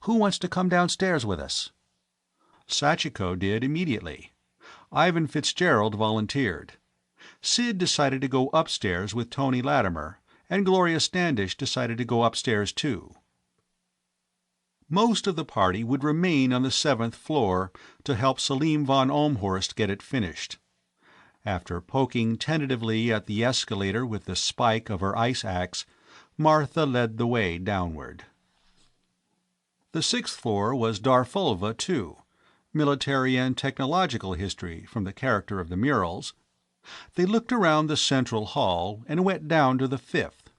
Speaker 1: "Who wants to come downstairs with us?" Sachiko did immediately. Ivan Fitzgerald volunteered. Sid decided to go upstairs with Tony Lattimer, and Gloria Standish decided to go upstairs too. Most of the party would remain on the 7th floor to help Selim von Ohlmhorst get it finished. After poking tentatively at the escalator with the spike of her ice axe, Martha led the way downward. The 6th floor was Darfulva, too, military and technological history from the character of the murals. They looked around the central hall and went down to the 5th.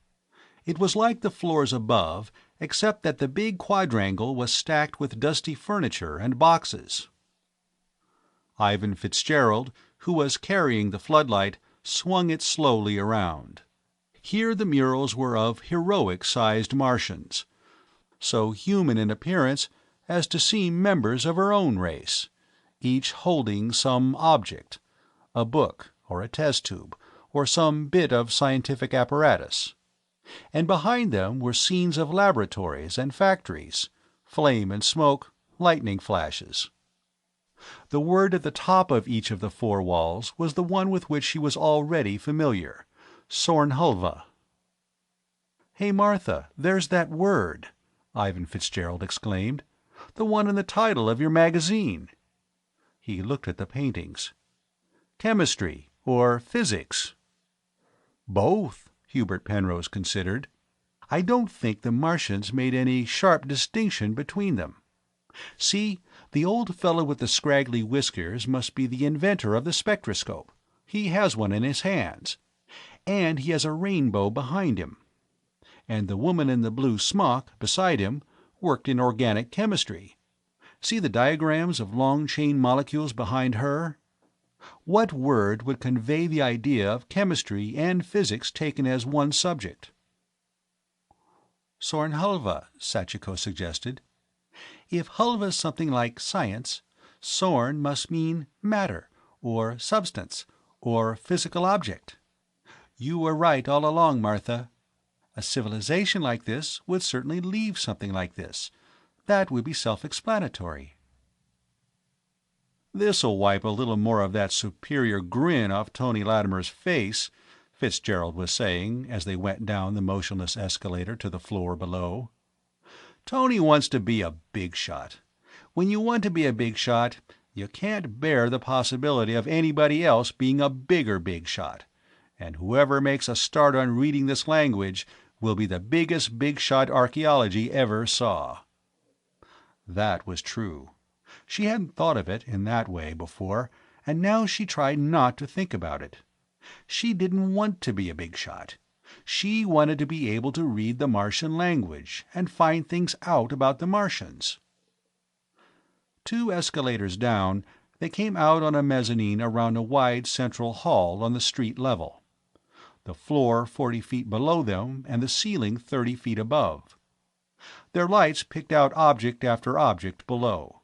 Speaker 1: It was like the floors above, except that the big quadrangle was stacked with dusty furniture and boxes. Ivan Fitzgerald, who was carrying the floodlight, swung it slowly around. Here the murals were of heroic-sized Martians, so human in appearance as to seem members of her own race, each holding some object, a book or a test tube, or some bit of scientific apparatus. And behind them were scenes of laboratories and factories, flame and smoke, lightning flashes. The word at the top of each of the 4 walls was the one with which she was already familiar, Sornhulva. "Hey, Martha, there's that word," Ivan Fitzgerald exclaimed. "The one in the title of your magazine." He looked at the paintings. "Chemistry or physics?" "Both," Hubert Penrose considered. "I don't think the Martians made any sharp distinction between them. See, the old fellow with the scraggly whiskers must be the inventor of the spectroscope. He has one in his hands. And he has a rainbow behind him. And the woman in the blue smock, beside him, worked in organic chemistry. See the diagrams of long-chain molecules behind her? What word would convey the idea of chemistry and physics taken as one subject?" "Sornhulva," Sachiko suggested. "If hulva's something like science, sorn must mean matter, or substance, or physical object. You were right all along, Martha. A civilization like this would certainly leave something like this. That would be self-explanatory." "This'll wipe a little more of that superior grin off Tony Lattimer's face," Fitzgerald was saying as they went down the motionless escalator to the floor below. "Tony wants to be a big shot. When you want to be a big shot, you can't bear the possibility of anybody else being a bigger big shot, and whoever makes a start on reading this language will be the biggest big shot archaeology ever saw." That was true. She hadn't thought of it in that way before, and now she tried not to think about it. She didn't want to be a big shot. She wanted to be able to read the Martian language and find things out about the Martians. 2 escalators down, they came out on a mezzanine around a wide central hall on the street level. The floor 40 feet below them and the ceiling 30 feet above. Their lights picked out object after object below.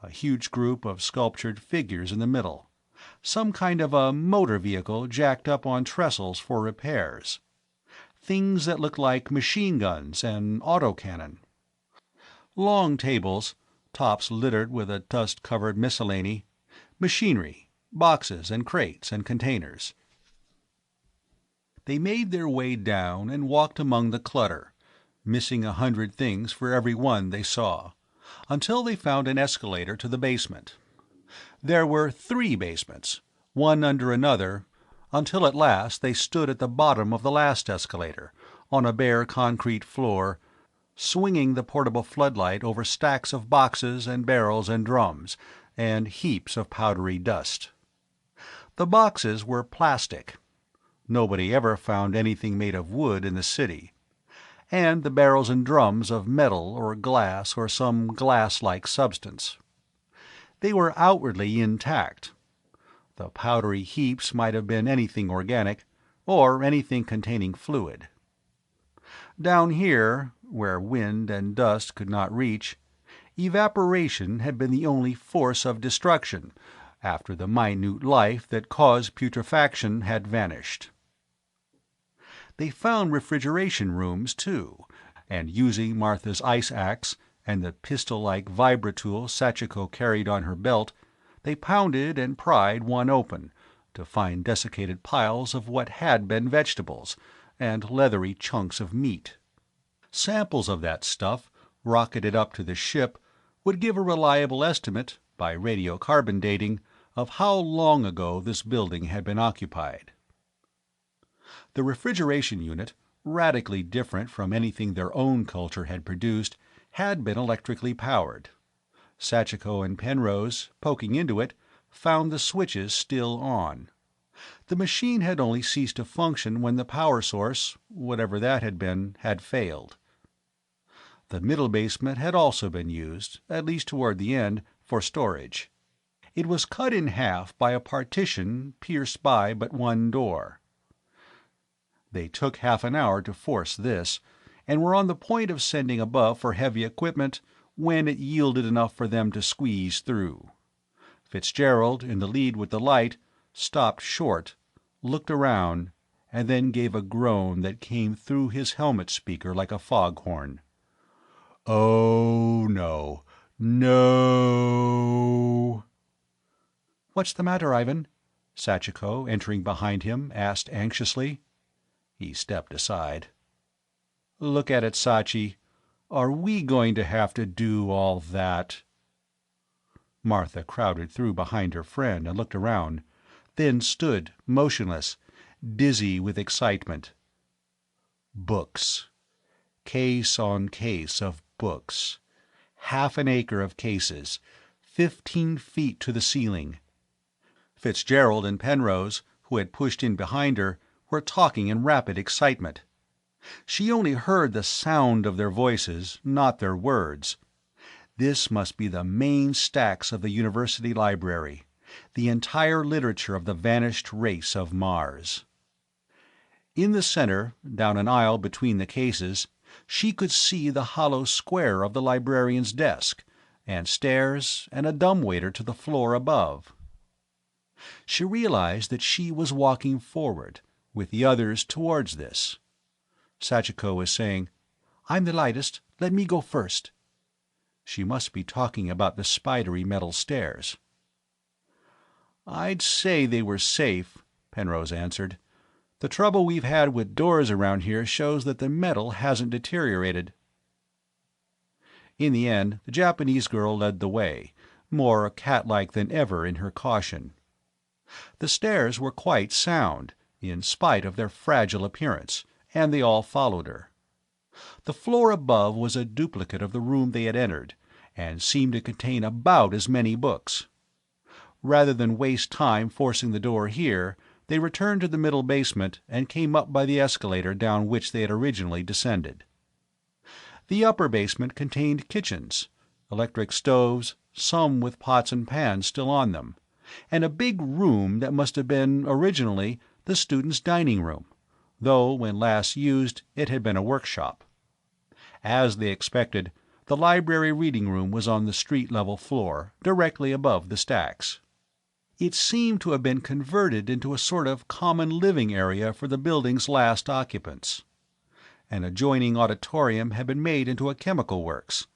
Speaker 1: A huge group of sculptured figures in the middle. Some kind of a motor vehicle jacked up on trestles for repairs. Things that looked like machine guns and autocannon. Long tables, tops littered with a dust-covered miscellany. Machinery, boxes and crates and containers. They made their way down and walked among the clutter, missing 100 things for every one they saw, until they found an escalator to the basement. There were 3 basements, one under another, until at last they stood at the bottom of the last escalator, on a bare concrete floor, swinging the portable floodlight over stacks of boxes and barrels and drums, and heaps of powdery dust. The boxes were plastic. Nobody ever found anything made of wood in the city. And the barrels and drums of metal or glass or some glass-like substance. They were outwardly intact. The powdery heaps might have been anything organic, or anything containing fluid. Down here, where wind and dust could not reach, evaporation had been the only force of destruction, after the minute life that caused putrefaction had vanished. They found refrigeration rooms, too, and using Martha's ice axe and the pistol-like vibratool Sachiko carried on her belt, they pounded and pried one open, to find desiccated piles of what had been vegetables, and leathery chunks of meat. Samples of that stuff, rocketed up to the ship, would give a reliable estimate, by radiocarbon dating, of how long ago this building had been occupied. The refrigeration unit, radically different from anything their own culture had produced, had been electrically powered. Sachiko and Penrose, poking into it, found the switches still on. The machine had only ceased to function when the power source, whatever that had been, had failed. The middle basement had also been used, at least toward the end, for storage. It was cut in half by a partition pierced by but one door. They took half an hour to force this, and were on the point of sending above for heavy equipment when it yielded enough for them to squeeze through. Fitzgerald, in the lead with the light, stopped short, looked around, and then gave a groan that came through his helmet speaker like a foghorn. "Oh, no. No." "What's the matter, Ivan?" Sachiko, entering behind him, asked anxiously. He stepped aside. "Look at it, Sachi. Are we going to have to do all that?" Martha crowded through behind her friend and looked around, then stood motionless, dizzy with excitement. Books. Case on case of books. Half an acre of cases, 15 feet to the ceiling. Fitzgerald and Penrose, who had pushed in behind her, were talking in rapid excitement. She only heard the sound of their voices, not their words. This must be the main stacks of the university library, the entire literature of the vanished race of Mars. In the center, down an aisle between the cases, she could see the hollow square of the librarian's desk, and stairs, and a dumbwaiter to the floor above. She realized that she was walking forward, with the others towards this. Sachiko was saying, "I'm the lightest. Let me go first." She must be talking about the spidery metal stairs. "I'd say they were safe," Penrose answered. "The trouble we've had with doors around here shows that the metal hasn't deteriorated." In the end, the Japanese girl led the way, more cat-like than ever in her caution. The stairs were quite sound, in spite of their fragile appearance, and they all followed her. The floor above was a duplicate of the room they had entered, and seemed to contain about as many books. Rather than waste time forcing the door here, they returned to the middle basement and came up by the escalator down which they had originally descended. The upper basement contained kitchens, electric stoves, some with pots and pans still on them, and a big room that must have been, originally, the students' dining room, though when last used it had been a workshop. As they expected, the library reading room was on the street-level floor, directly above the stacks. It seemed to have been converted into a sort of common living area for the building's last occupants. An adjoining auditorium had been made into a chemical works.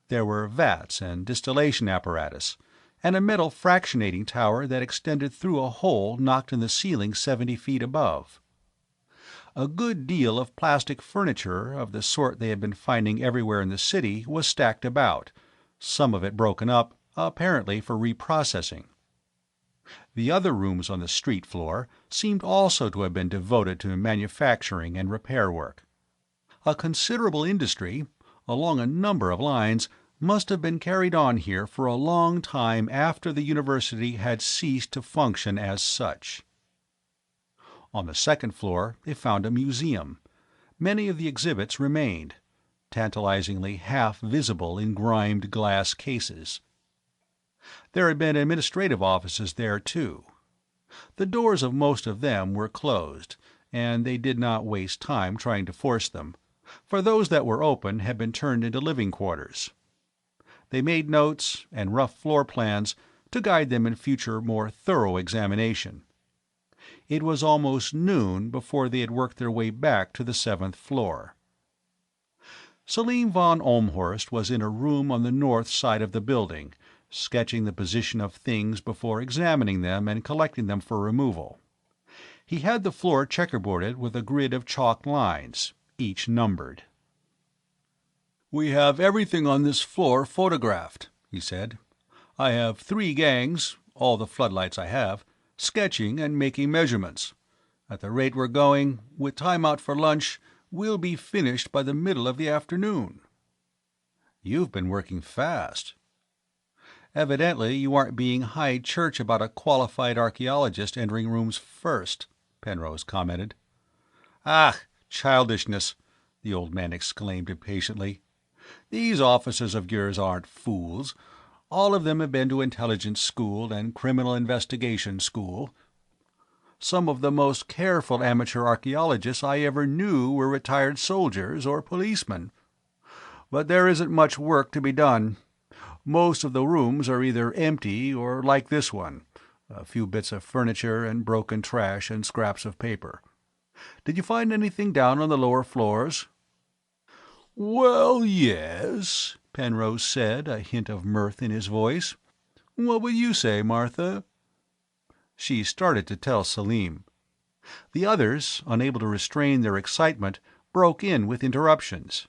Speaker 1: There were vats and distillation apparatus, and a metal fractionating tower that extended through a hole knocked in the ceiling 70 feet above. A good deal of plastic furniture of the sort they had been finding everywhere in the city was stacked about, some of it broken up, apparently for reprocessing. The other rooms on the street floor seemed also to have been devoted to manufacturing and repair work. A considerable industry, along a number of lines, must have been carried on here for a long time after the university had ceased to function as such. On the second floor they found a museum. Many of the exhibits remained, tantalizingly half visible in grimed glass cases. There had been administrative offices there, too. The doors of most of them were closed, and they did not waste time trying to force them, for those that were open had been turned into living quarters. They made notes and rough floor plans to guide them in future more thorough examination. It was almost noon before they had worked their way back to the 7th floor. Selim von Olmhorst was in a room on the north side of the building, sketching the position of things before examining them and collecting them for removal. He had the floor checkerboarded with a grid of chalked lines, each numbered. "We have everything on this floor photographed," he said. "I have 3 gangs, all the floodlights I have, sketching and making measurements. At the rate we're going, with time out for lunch, we'll be finished by the middle of the afternoon." "You've been working fast." "Evidently you aren't being high church about a qualified archaeologist entering rooms first," Penrose commented. "Ah, childishness," the old man exclaimed impatiently. "These officers of yours aren't fools. All of them have been to intelligence school and criminal investigation school. Some of the most careful amateur archaeologists I ever knew were retired soldiers or policemen. But there isn't much work to be done. Most of the rooms are either empty or like this one, a few bits of furniture and broken trash and scraps of paper. Did you find anything down on the lower floors?" "Well, yes," Penrose said, a hint of mirth in his voice. "What would you say, Martha?" She started to tell Selim. The others, unable to restrain their excitement, broke in with interruptions.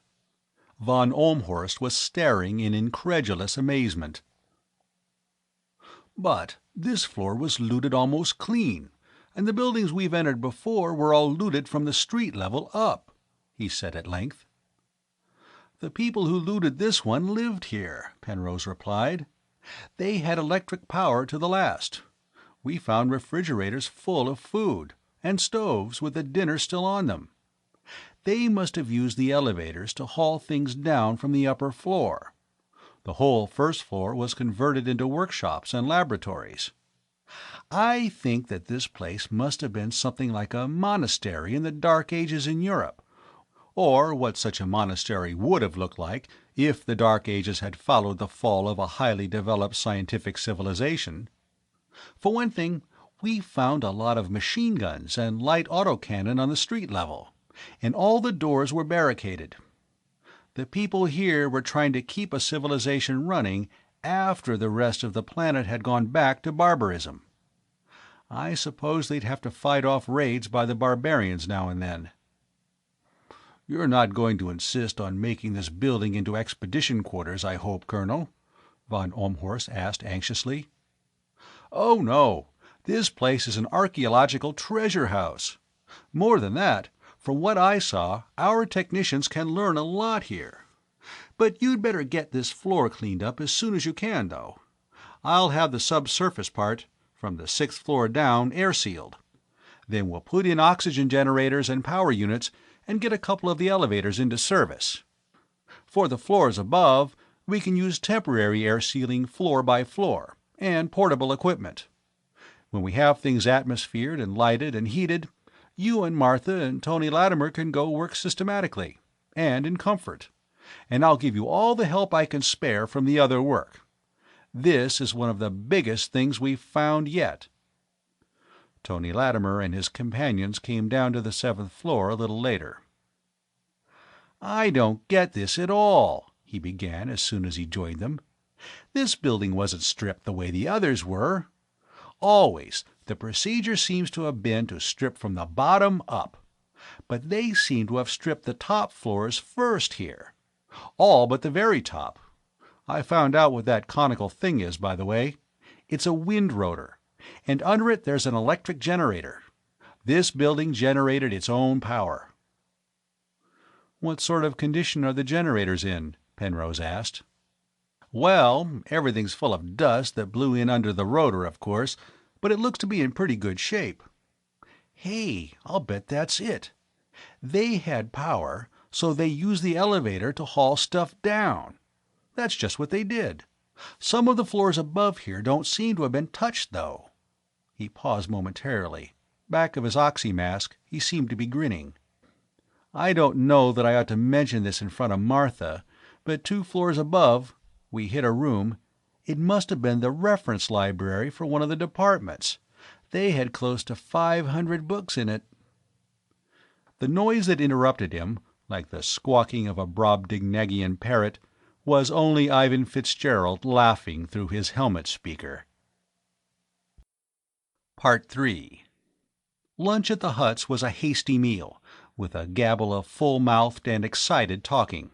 Speaker 1: Von Ohlmhorst was staring in incredulous amazement. "But this floor was looted almost clean, and the buildings we've entered before were all looted from the street level up," he said at length. "The people who looted this one lived here," Penrose replied. "They had electric power to the last. We found refrigerators full of food, and stoves with the dinner still on them. They must have used the elevators to haul things down from the upper floor. The whole first floor was converted into workshops and laboratories. I think that this place must have been something like a monastery in the Dark Ages in Europe, or what such a monastery would have looked like if the Dark Ages had followed the fall of a highly developed scientific civilization. For one thing, we found a lot of machine guns and light autocannon on the street level, and all the doors were barricaded. The people here were trying to keep a civilization running after the rest of the planet had gone back to barbarism. I suppose they'd have to fight off raids by the barbarians now and then." "You're not going to insist on making this building into expedition quarters, I hope, Colonel?" von Ohlmhorst asked anxiously. "Oh, no. This place is an archaeological treasure house. More than that, from what I saw, our technicians can learn a lot here. But you'd better get this floor cleaned up as soon as you can, though. I'll have the subsurface part, from the 6th floor down, air-sealed. Then we'll put in oxygen generators and power units and get a couple of the elevators into service. For the floors above, we can use temporary air sealing floor by floor, and portable equipment. When we have things atmosphered and lighted and heated, you and Martha and Tony Lattimer can go work systematically, and in comfort, and I'll give you all the help I can spare from the other work. This is one of the biggest things we've found yet." Tony Lattimer and his companions came down to the 7th floor a little later. "I don't get this at all," he began as soon as he joined them. "This building wasn't stripped the way the others were. Always, the procedure seems to have been to strip from the bottom up. But they seem to have stripped the top floors first here. All but the very top. I found out what that conical thing is, by the way. It's a wind rotor, and under it there's an electric generator. This building generated its own power." "What sort of condition are the generators in?" Penrose asked. "Well, everything's full of dust that blew in under the rotor, of course, but it looks to be in pretty good shape. Hey, I'll bet that's it. They had power, so they used the elevator to haul stuff down. That's just what they did. Some of the floors above here don't seem to have been touched, though." He paused momentarily. Back of his oxy mask, he seemed to be grinning. "I don't know that I ought to mention this in front of Martha, but 2 floors above, we hit a room. It must have been the reference library for one of the departments. They had close to 500 books in it." The noise that interrupted him, like the squawking of a Brobdingnagian parrot, was only Ivan Fitzgerald laughing through his helmet speaker. Part 3. Lunch at the huts was a hasty meal, with a gabble of full-mouthed and excited talking.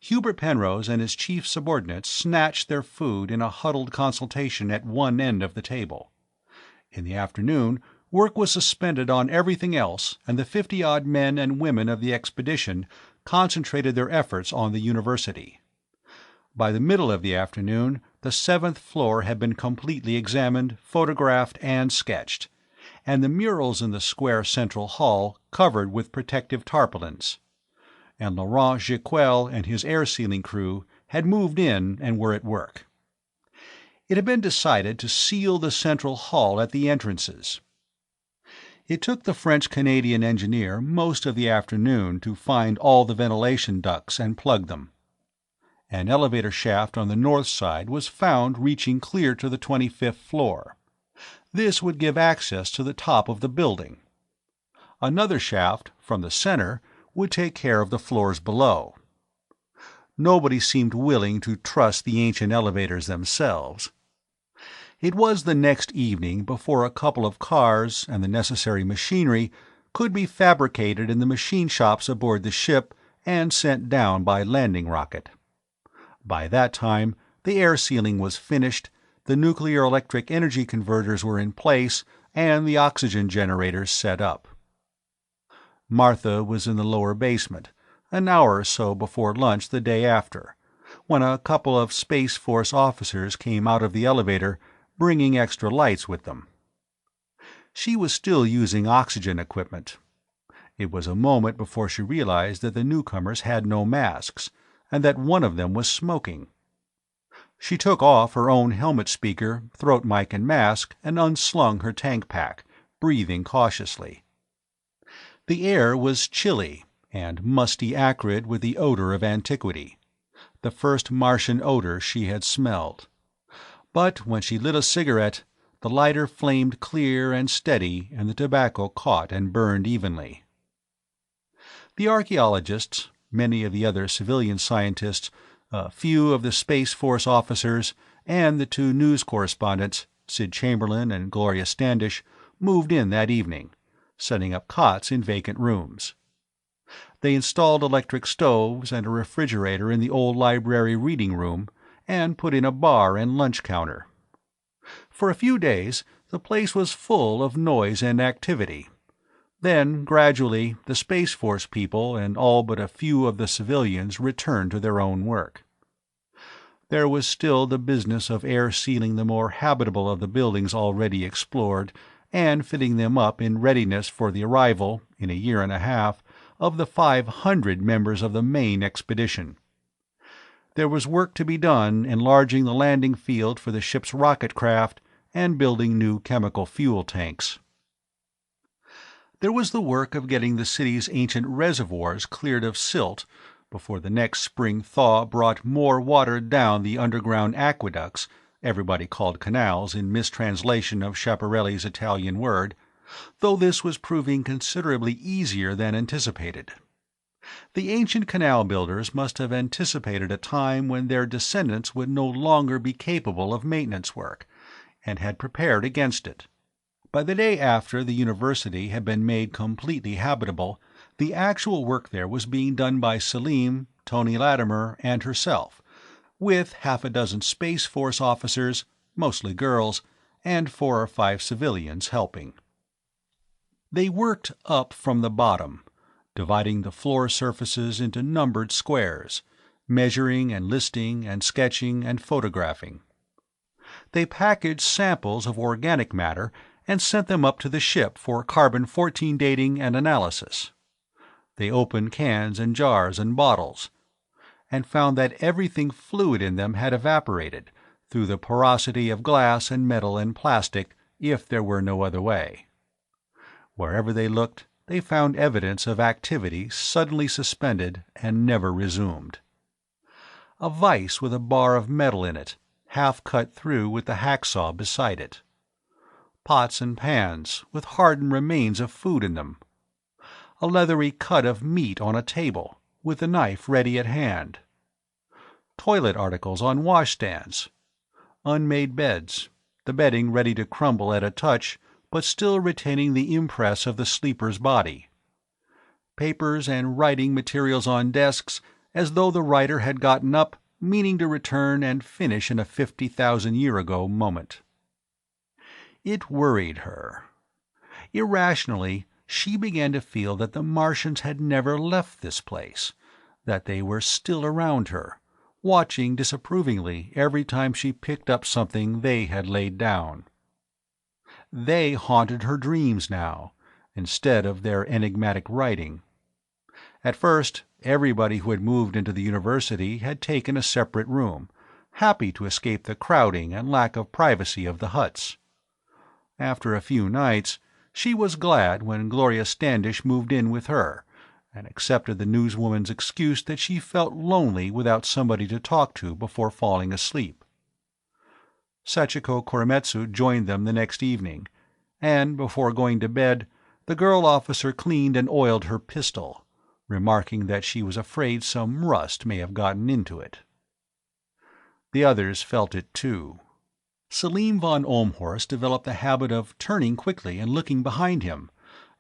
Speaker 1: Hubert Penrose and his chief subordinates snatched their food in a huddled consultation at one end of the table. In the afternoon, work was suspended on everything else, and the 50-odd men and women of the expedition concentrated their efforts on the university. By the middle of the afternoon, the seventh floor had been completely examined, photographed, and sketched, and the murals in the square central hall covered with protective tarpaulins. And Laurent Gicquel and his air-sealing crew had moved in and were at work. It had been decided to seal the central hall at the entrances. It took the French-Canadian engineer most of the afternoon to find all the ventilation ducts and plug them. An elevator shaft on the north side was found reaching clear to the 25th floor. This would give access to the top of the building. Another shaft, from the center, would take care of the floors below. Nobody seemed willing to trust the ancient elevators themselves. It was the next evening before a couple of cars and the necessary machinery could be fabricated in the machine shops aboard the ship and sent down by landing rocket. By that time, the air sealing was finished, the nuclear electric energy converters were in place, and the oxygen generators set up. Martha was in the lower basement, an hour or so before lunch the day after, when a couple of Space Force officers came out of the elevator, bringing extra lights with them. She was still using oxygen equipment. It was a moment before she realized that the newcomers had no masks, and that one of them was smoking. She took off her own helmet speaker, throat mic and mask, and unslung her tank pack, breathing cautiously. The air was chilly and musty acrid with the odor of antiquity, the first Martian odor she had smelled. But when she lit a cigarette, the lighter flamed clear and steady, and the tobacco caught and burned evenly. The archeologists, many of the other civilian scientists, a few of the Space Force officers, and the two news correspondents, Sid Chamberlain and Gloria Standish, moved in that evening, setting up cots in vacant rooms. They installed electric stoves and a refrigerator in the old library reading room, and put in a bar and lunch counter. For a few days, the place was full of noise and activity. Then, gradually, the Space Force people and all but a few of the civilians returned to their own work. There was still the business of air-sealing the more habitable of the buildings already explored, and fitting them up in readiness for the arrival, in a year and a half, of the 500 members of the main expedition. There was work to be done enlarging the landing field for the ship's rocket craft and building new chemical fuel tanks. There was the work of getting the city's ancient reservoirs cleared of silt before the next spring thaw brought more water down the underground aqueducts, everybody called canals in mistranslation of Schiaparelli's Italian word, though this was proving considerably easier than anticipated. The ancient canal builders must have anticipated a time when their descendants would no longer be capable of maintenance work, and had prepared against it. By the day after the university had been made completely habitable, the actual work there was being done by Selim, Tony Lattimer, and herself, with half a dozen Space Force officers, mostly girls, and 4 or 5 civilians helping. They worked up from the bottom, dividing the floor surfaces into numbered squares, measuring and listing and sketching and photographing. They packaged samples of organic matter and sent them up to the ship for carbon-14 dating and analysis. They opened cans and jars and bottles, and found that everything fluid in them had evaporated through the porosity of glass and metal and plastic, if there were no other way. Wherever they looked, they found evidence of activity suddenly suspended and never resumed. A vise with a bar of metal in it, half cut through with the hacksaw beside it. Pots and pans with hardened remains of food in them. A leathery cut of meat on a table, with the knife ready at hand. Toilet articles on washstands. Unmade beds, the bedding ready to crumble at a touch, but still retaining the impress of the sleeper's body. Papers and writing materials on desks, as though the writer had gotten up, meaning to return and finish in a 50,000-year-ago moment. It worried her. Irrationally, she began to feel that the Martians had never left this place, that they were still around her, watching disapprovingly every time she picked up something they had laid down. They haunted her dreams now, instead of their enigmatic writing. At first, everybody who had moved into the university had taken a separate room, happy to escape the crowding and lack of privacy of the huts. After a few nights, she was glad when Gloria Standish moved in with her, and accepted the newswoman's excuse that she felt lonely without somebody to talk to before falling asleep. Sachiko Koremitsu joined them the next evening, and before going to bed, the girl officer cleaned and oiled her pistol, remarking that she was afraid some rust may have gotten into it. The others felt it too. Selim von Olmhorst developed the habit of turning quickly and looking behind him,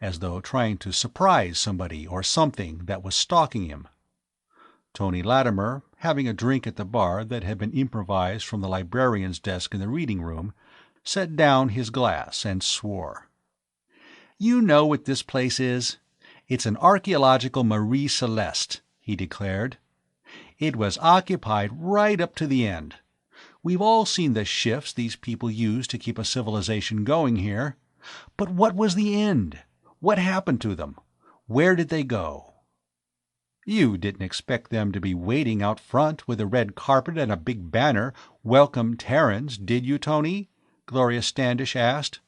Speaker 1: as though trying to surprise somebody or something that was stalking him. Tony Lattimer, having a drink at the bar that had been improvised from the librarian's desk in the reading room, set down his glass and swore. "You know what this place is? It's an archaeological Marie Celeste," he declared. "It was occupied right up to the end. We've all seen the shifts these people use to keep a civilization going here. But what was the end? What happened to them? Where did they go?" "You didn't expect them to be waiting out front with a red carpet and a big banner, 'Welcome Terrans,' did you, Tony?" Gloria Standish asked.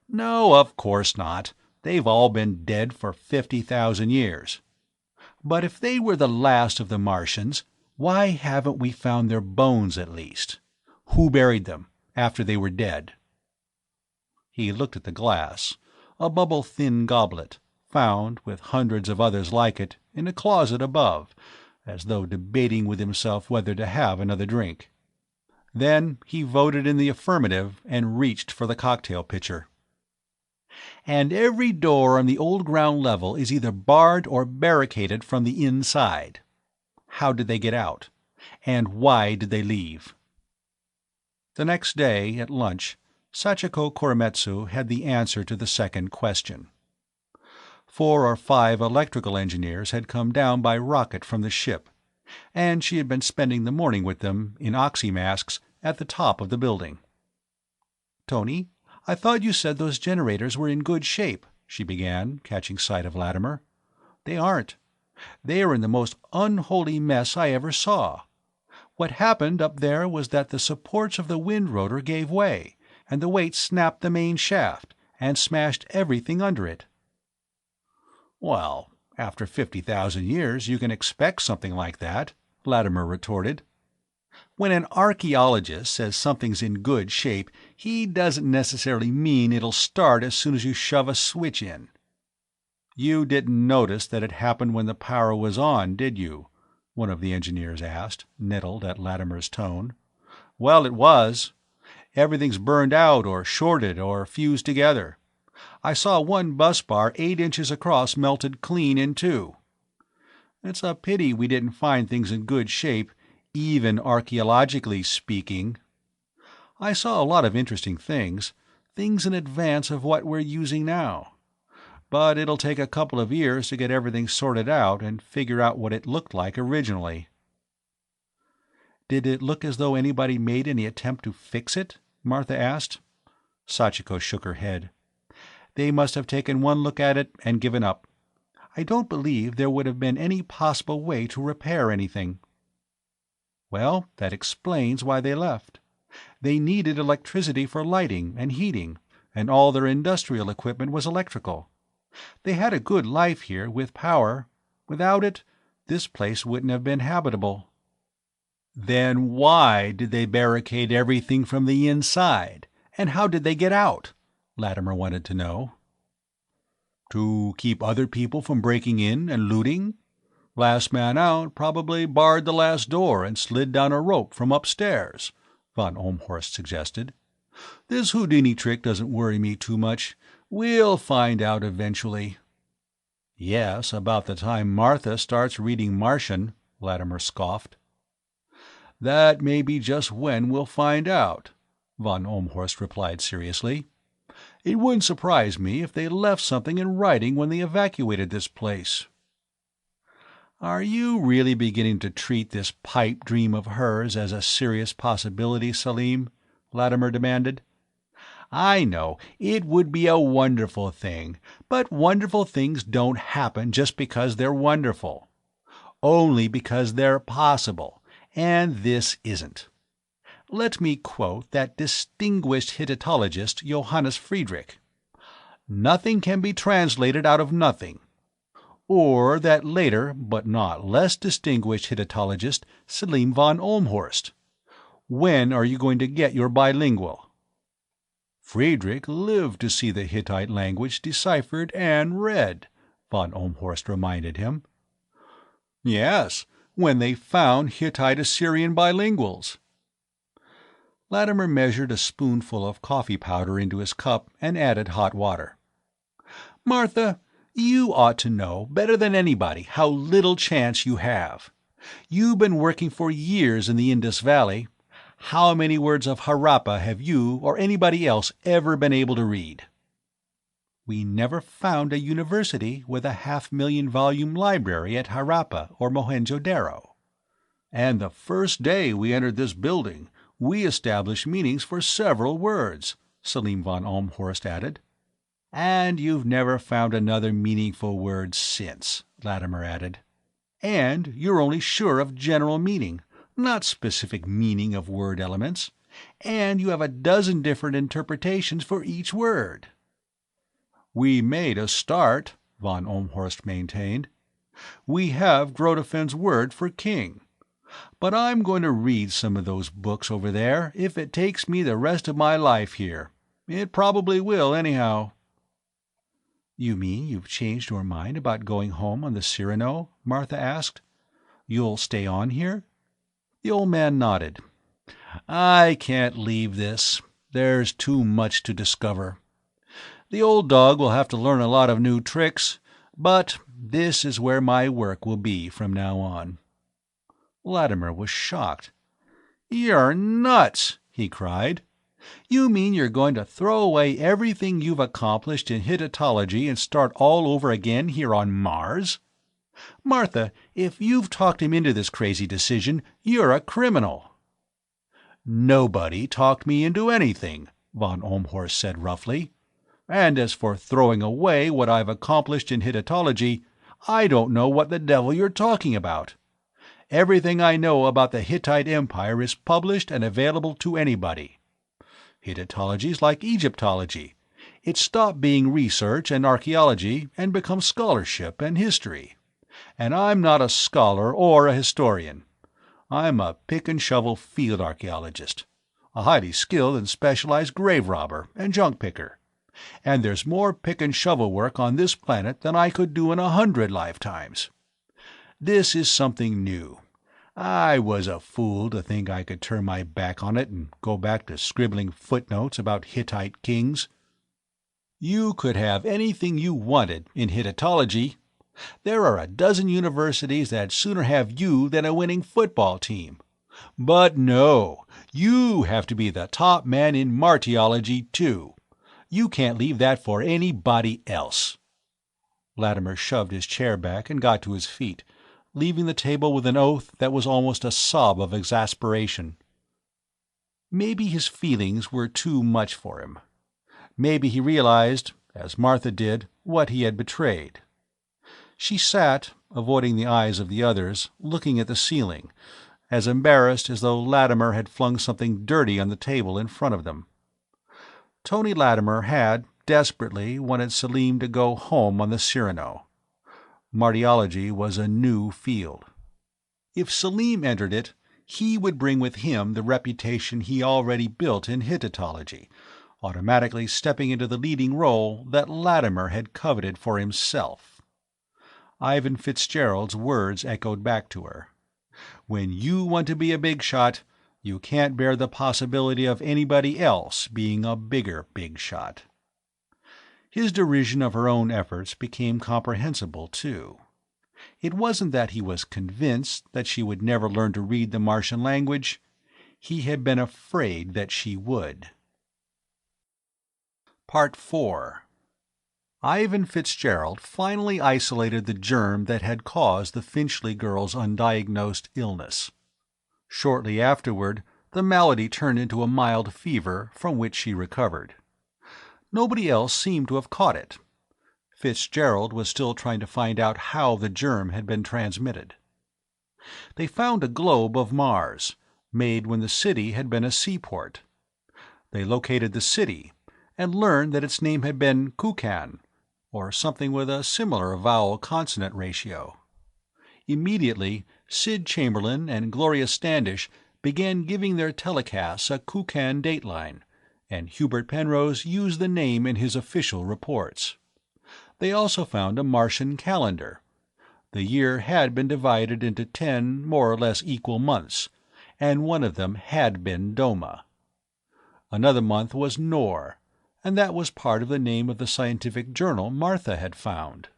Speaker 1: "No, of course not. They've all been dead for 50,000 years. But if they were the last of the Martians, why haven't we found their bones at least? Who buried them after they were dead?" He looked at the glass, a bubble-thin goblet, found, with hundreds of others like it, in a closet above, as though debating with himself whether to have another drink. Then he voted in the affirmative and reached for the cocktail pitcher. "And every door on the old ground level is either barred or barricaded from the inside. How did they get out? And why did they leave?" The next day, at lunch, Sachiko Koremitsu had the answer to the second question. 4 or 5 electrical engineers had come down by rocket from the ship, and she had been spending the morning with them, in oxymasks, at the top of the building. "Tony, I thought you said those generators were in good shape," she began, catching sight of Lattimer. "They aren't. They are in the most unholy mess I ever saw. What happened up there was that the supports of the wind rotor gave way, and the weight snapped the main shaft, and smashed everything under it." "Well, after 50,000 years you can expect something like that," Lattimer retorted. "When an archeologist says something's in good shape, he doesn't necessarily mean it'll start as soon as you shove a switch in." "You didn't notice that it happened when the power was on, did you?" one of the engineers asked, nettled at Lattimer's tone. "Well, it was. Everything's burned out or shorted or fused together. I saw one bus bar 8 inches across melted clean in two. It's a pity we didn't find things in good shape, even archaeologically speaking. I saw a lot of interesting things in advance of what we're using now. But it'll take a couple of years to get everything sorted out and figure out what it looked like originally." "Did it look as though anybody made any attempt to fix it?" Martha asked. Sachiko shook her head. "They must have taken one look at it and given up. I don't believe there would have been any possible way to repair anything." "Well, that explains why they left. They needed electricity for lighting and heating, and all their industrial equipment was electrical. They had a good life here with power. Without it, this place wouldn't have been habitable." "Then why did they barricade everything from the inside? And how did they get out?" Lattimer wanted to know. "To keep other people from breaking in and looting. Last man out probably barred the last door and slid down a rope from upstairs," von Olmhorst suggested. "This Houdini trick doesn't worry me too much. We'll find out eventually." "Yes, about the time Martha starts reading Martian," Lattimer scoffed. "That may be just when we'll find out," von Ohlmhorst replied seriously. "It wouldn't surprise me if they left something in writing when they evacuated this place." "Are you really beginning to treat this pipe dream of hers as a serious possibility, Selim?" Lattimer demanded. "I know, it would be a wonderful thing, but wonderful things don't happen just because they're wonderful. Only because they're possible, and this isn't. Let me quote that distinguished Hittitologist Johannes Friedrich. 'Nothing can be translated out of nothing.' Or that later, but not less distinguished Hittitologist Selim von Ohlmhorst. 'When are you going to get your bilingual?' Friedrich lived to see the Hittite language deciphered and read," von Ohlmhorst reminded him. "Yes, when they found Hittite-Assyrian bilinguals." Lattimer measured a spoonful of coffee powder into his cup and added hot water. "Martha, you ought to know, better than anybody, how little chance you have. You've been working for years in the Indus Valley. How many words of Harappa have you or anybody else ever been able to read?" "We never found a university with a 500,000-volume library at Harappa or Mohenjo-Daro." "And the first day we entered this building, we established meanings for several words," Selim von Ohlmhorst added. "And you've never found another meaningful word since," Lattimer added. "And you're only sure of general meaning, not specific meaning of word elements. And you have a dozen different interpretations for each word." "We made a start," von Ohlmhorst maintained. "We have Grotefen's word for king. But I'm going to read some of those books over there if it takes me the rest of my life here. It probably will, anyhow." "You mean you've changed your mind about going home on the Cyrano?" Martha asked. "You'll stay on here?" The old man nodded. "I can't leave this. There's too much to discover. The old dog will have to learn a lot of new tricks, but this is where my work will be from now on." Lattimer was shocked. "You're nuts!" he cried. "You mean you're going to throw away everything you've accomplished in Hittitology and start all over again here on Mars? Martha, if you've talked him into this crazy decision, you're a criminal." "Nobody talked me into anything," von Ohlmhorst said roughly. "And as for throwing away what I've accomplished in Hittitology, I don't know what the devil you're talking about. Everything I know about the Hittite Empire is published and available to anybody. Hittitology's like Egyptology. It stopped being research and archaeology and become scholarship and history. And I'm not a scholar or a historian. I'm a pick-and-shovel field archaeologist, a highly skilled and specialized grave robber and junk picker. And there's more pick-and-shovel work on this planet than I could do in 100 lifetimes. This is something new. I was a fool to think I could turn my back on it and go back to scribbling footnotes about Hittite kings. You could have anything you wanted in Hittitology. There are a dozen universities that'd sooner have you than a winning football team. But no, you have to be the top man in Martiology, too. You can't leave that for anybody else." Lattimer shoved his chair back and got to his feet, leaving the table with an oath that was almost a sob of exasperation. Maybe his feelings were too much for him. Maybe he realized, as Martha did, what he had betrayed. She sat, avoiding the eyes of the others, looking at the ceiling, as embarrassed as though Lattimer had flung something dirty on the table in front of them. Tony Lattimer had, desperately, wanted Selim to go home on the Cyrano. Martiology was a new field. If Selim entered it, he would bring with him the reputation he already built in Hittitology, automatically stepping into the leading role that Lattimer had coveted for himself. Ivan Fitzgerald's words echoed back to her. "When you want to be a big shot, you can't bear the possibility of anybody else being a bigger big shot." His derision of her own efforts became comprehensible, too. It wasn't that he was convinced that she would never learn to read the Martian language. He had been afraid that she would. Part 4. Ivan Fitzgerald finally isolated the germ that had caused the Finchley girl's undiagnosed illness. Shortly afterward, the malady turned into a mild fever, from which she recovered. Nobody else seemed to have caught it. Fitzgerald was still trying to find out how the germ had been transmitted. They found a globe of Mars, made when the city had been a seaport. They located the city, and learned that its name had been Kukan, or something with a similar vowel-consonant ratio. Immediately, Sid Chamberlain and Gloria Standish began giving their telecasts a Kukan dateline, and Hubert Penrose used the name in his official reports. They also found a Martian calendar. The year had been divided into 10 more or less equal months, and one of them had been Doma. Another month was Nor, and that was part of the name of the scientific journal Martha had found.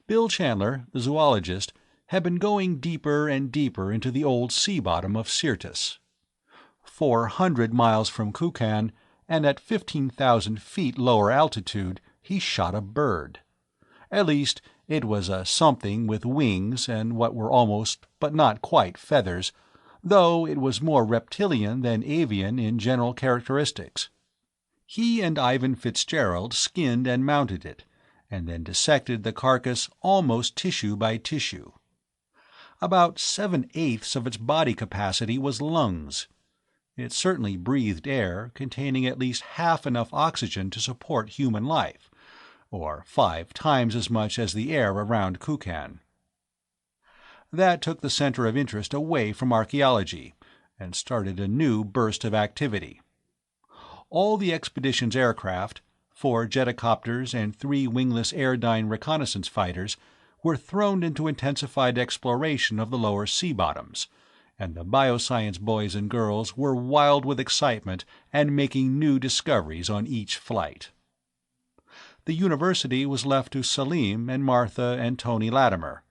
Speaker 1: Bill Chandler, the zoologist, had been going deeper and deeper into the old sea bottom of Syrtis. 400 miles from Kukan, and at 15,000 feet lower altitude, he shot a bird. At least, it was a something with wings and what were almost but not quite feathers, though it was more reptilian than avian in general characteristics. He and Ivan Fitzgerald skinned and mounted it, and then dissected the carcass almost tissue by tissue. About 7/8 of its body capacity was lungs. It certainly breathed air containing at least half enough oxygen to support human life, or 5 times as much as the air around Kukan. That took the center of interest away from archaeology, and started a new burst of activity. All the expedition's aircraft, 4 jetacopters and 3 wingless airdyne reconnaissance fighters, were thrown into intensified exploration of the lower sea bottoms, and the bioscience boys and girls were wild with excitement and making new discoveries on each flight. The university was left to Salim and Martha and Tony Lattimer,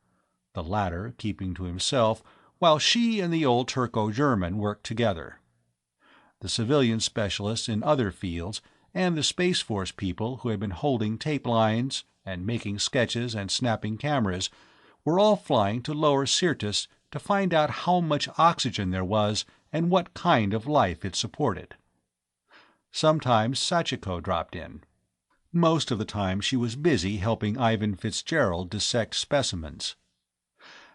Speaker 1: the latter keeping to himself while she and the old Turco-German worked together. The civilian specialists in other fields and the Space Force people who had been holding tape lines and making sketches and snapping cameras were all flying to lower Syrtis to find out how much oxygen there was and what kind of life it supported. Sometimes Sachiko dropped in. Most of the time she was busy helping Ivan Fitzgerald dissect specimens.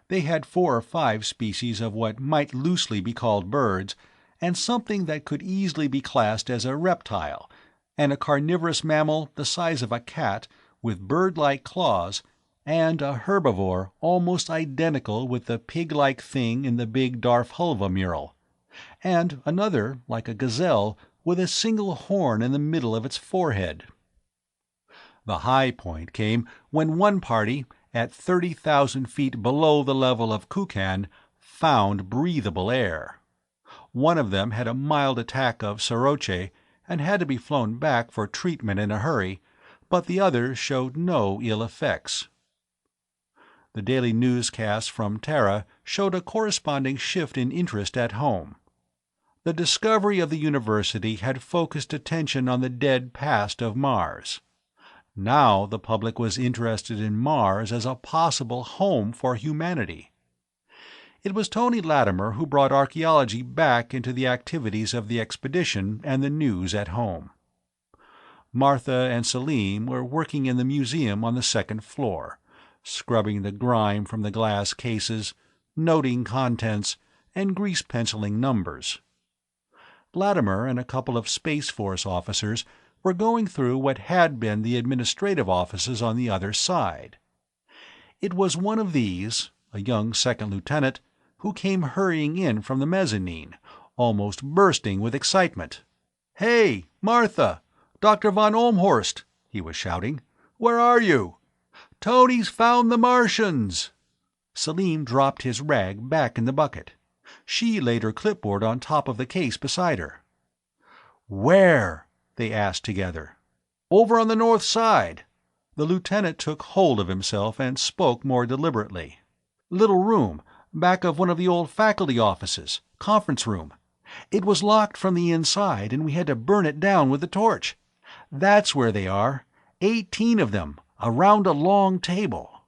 Speaker 1: They had 4 or 5 species of what might loosely be called birds, and something that could easily be classed as a reptile, and a carnivorous mammal the size of a cat with bird-like claws, and a herbivore almost identical with the pig-like thing in the big Darfhulva mural, and another like a gazelle with a single horn in the middle of its forehead. The high point came when one party, at 30,000 feet below the level of Kukan, found breathable air. One of them had a mild attack of soroche and had to be flown back for treatment in a hurry, but the other showed no ill effects. The daily newscasts from Terra showed a corresponding shift in interest at home. The discovery of the university had focused attention on the dead past of Mars. Now the public was interested in Mars as a possible home for humanity. It was Tony Lattimer who brought archaeology back into the activities of the expedition and the news at home. Martha and Salim were working in the museum on the 2nd floor, scrubbing the grime from the glass cases, noting contents, and grease-penciling numbers. Lattimer and a couple of Space Force officers were going through what had been the administrative offices on the other side. It was one of these, a young second lieutenant, who came hurrying in from the mezzanine, almost bursting with excitement. "Hey, Martha! Dr. von Olmhorst!" he was shouting. "Where are you? Tony's found the Martians!" Salim dropped his rag back in the bucket. She laid her clipboard on top of the case beside her. "Where?" they asked together. "Over on the north side. The lieutenant took hold of himself and spoke more deliberately. "Little room, back of one of the old faculty offices. Conference room. It was locked from the inside, and we had to burn it down with a torch. That's where they are. 18 of them, around a long table."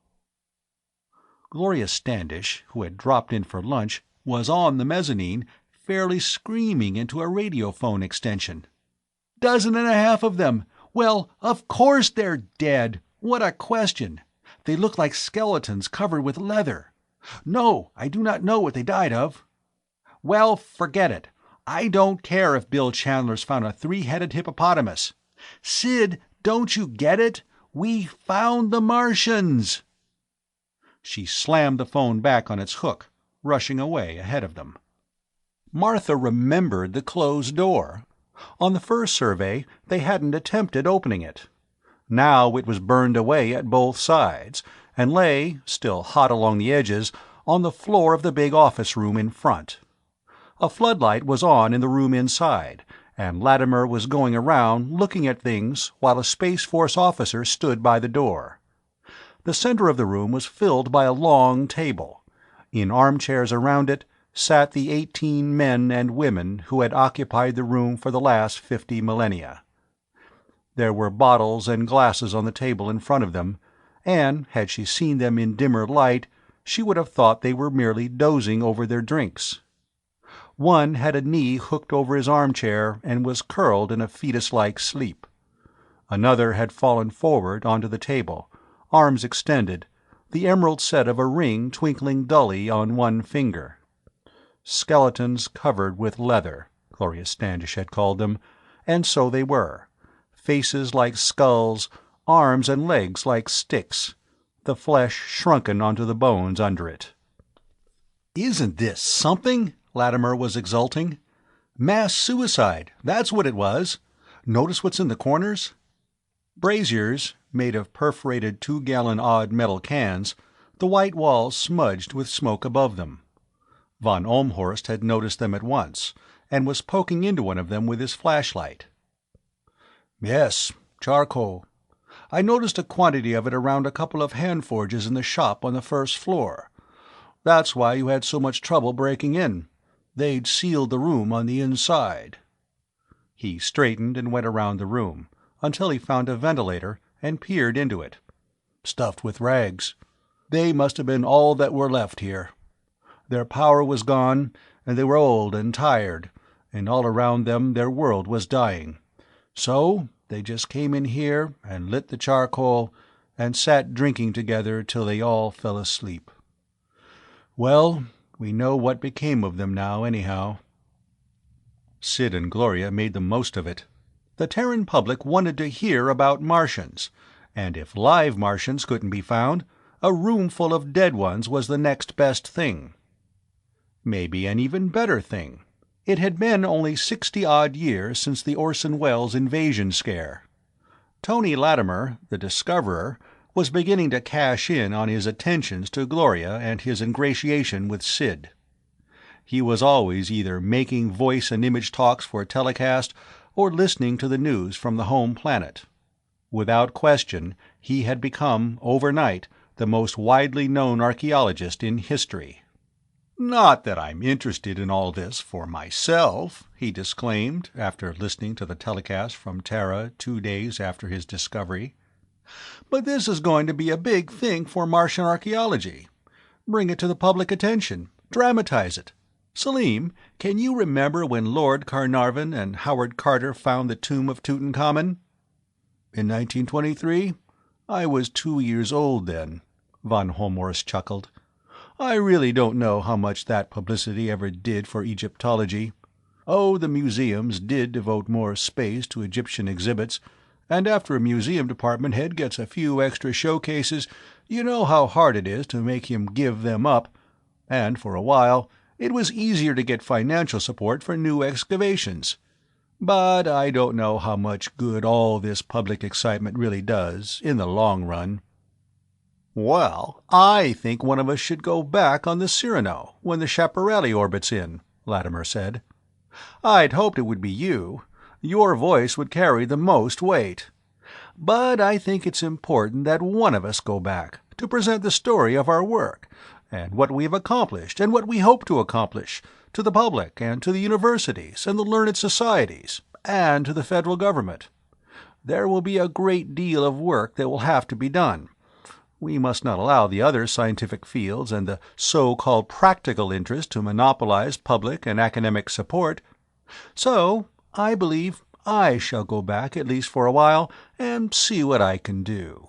Speaker 1: Gloria Standish, who had dropped in for lunch, was on the mezzanine, fairly screaming into a radiophone extension. "Dozen and a half of them! Well, of course they're dead! What a question! They look like skeletons covered with leather. No, I do not know what they died of." "Well, forget it. I don't care if Bill Chandler's found a 3-headed hippopotamus. Sid, don't you get it? We found the Martians!" She slammed the phone back on its hook, rushing away ahead of them. Martha remembered the closed door. On the first survey, they hadn't attempted opening it. Now it was burned away at both sides, and lay, still hot along the edges, on the floor of the big office room in front. A floodlight was on in the room inside, and Lattimer was going around looking at things while a Space Force officer stood by the door. The center of the room was filled by a long table. In armchairs around it sat the 18 men and women who had occupied the room for the last 50 millennia. There were bottles and glasses on the table in front of them, and, had she seen them in dimmer light, she would have thought they were merely dozing over their drinks. One had a knee hooked over his armchair and was curled in a fetus-like sleep. Another had fallen forward onto the table, arms extended, the emerald set of a ring twinkling dully on one finger. Skeletons covered with leather, Gloria Standish had called them, and so they were. Faces like skulls, arms and legs like sticks, the flesh shrunken onto the bones under it. "Isn't this something?" Lattimer was exulting. "Mass suicide, that's what it was. Notice what's in the corners?" Braziers, made of perforated 2-gallon-odd metal cans, the white walls smudged with smoke above them. Von Olmhorst had noticed them at once, and was poking into one of them with his flashlight. "Yes, charcoal. I noticed a quantity of it around a couple of hand forges in the shop on the first floor. That's why you had so much trouble breaking in. They'd sealed the room on the inside." He straightened and went around the room, until he found a ventilator and peered into it. "Stuffed with rags. They must have been all that were left here. Their power was gone, and they were old and tired, and all around them their world was dying. So they just came in here and lit the charcoal and sat drinking together till they all fell asleep. Well, we know what became of them now, anyhow." Sid and Gloria made the most of it. The Terran public wanted to hear about Martians, and if live Martians couldn't be found, a room full of dead ones was the next best thing. Maybe an even better thing. It had been only 60-odd years since the Orson Welles invasion scare. Tony Lattimer, the discoverer, was beginning to cash in on his attentions to Gloria and his ingratiation with Sid. He was always either making voice and image talks for telecast or listening to the news from the home planet. Without question, he had become, overnight, the most widely known archaeologist in history. "Not that I'm interested in all this for myself," he disclaimed, after listening to the telecast from Terra 2 days after his discovery. "But this is going to be a big thing for Martian archaeology. Bring it to the public attention. Dramatize it. Salim, can you remember when Lord Carnarvon and Howard Carter found the tomb of Tutankhamun?" "In 1923? I was 2 years old then," von Holmhorst chuckled. "I really don't know how much that publicity ever did for Egyptology. Oh, the museums did devote more space to Egyptian exhibits, and after a museum department head gets a few extra showcases, you know how hard it is to make him give them up. And for a while, it was easier to get financial support for new excavations. But I don't know how much good all this public excitement really does in the long run." "Well, I think one of us should go back on the Cyrano when the Schiaparelli orbits in," Lattimer said. "I'd hoped it would be you. Your voice would carry the most weight. But I think it's important that one of us go back to present the story of our work, and what we've accomplished and what we hope to accomplish, to the public and to the universities and the learned societies, and to the federal government. There will be a great deal of work that will have to be done. We must not allow the other scientific fields and the so-called practical interest to monopolize public and academic support. So, I believe I shall go back at least for a while and see what I can do.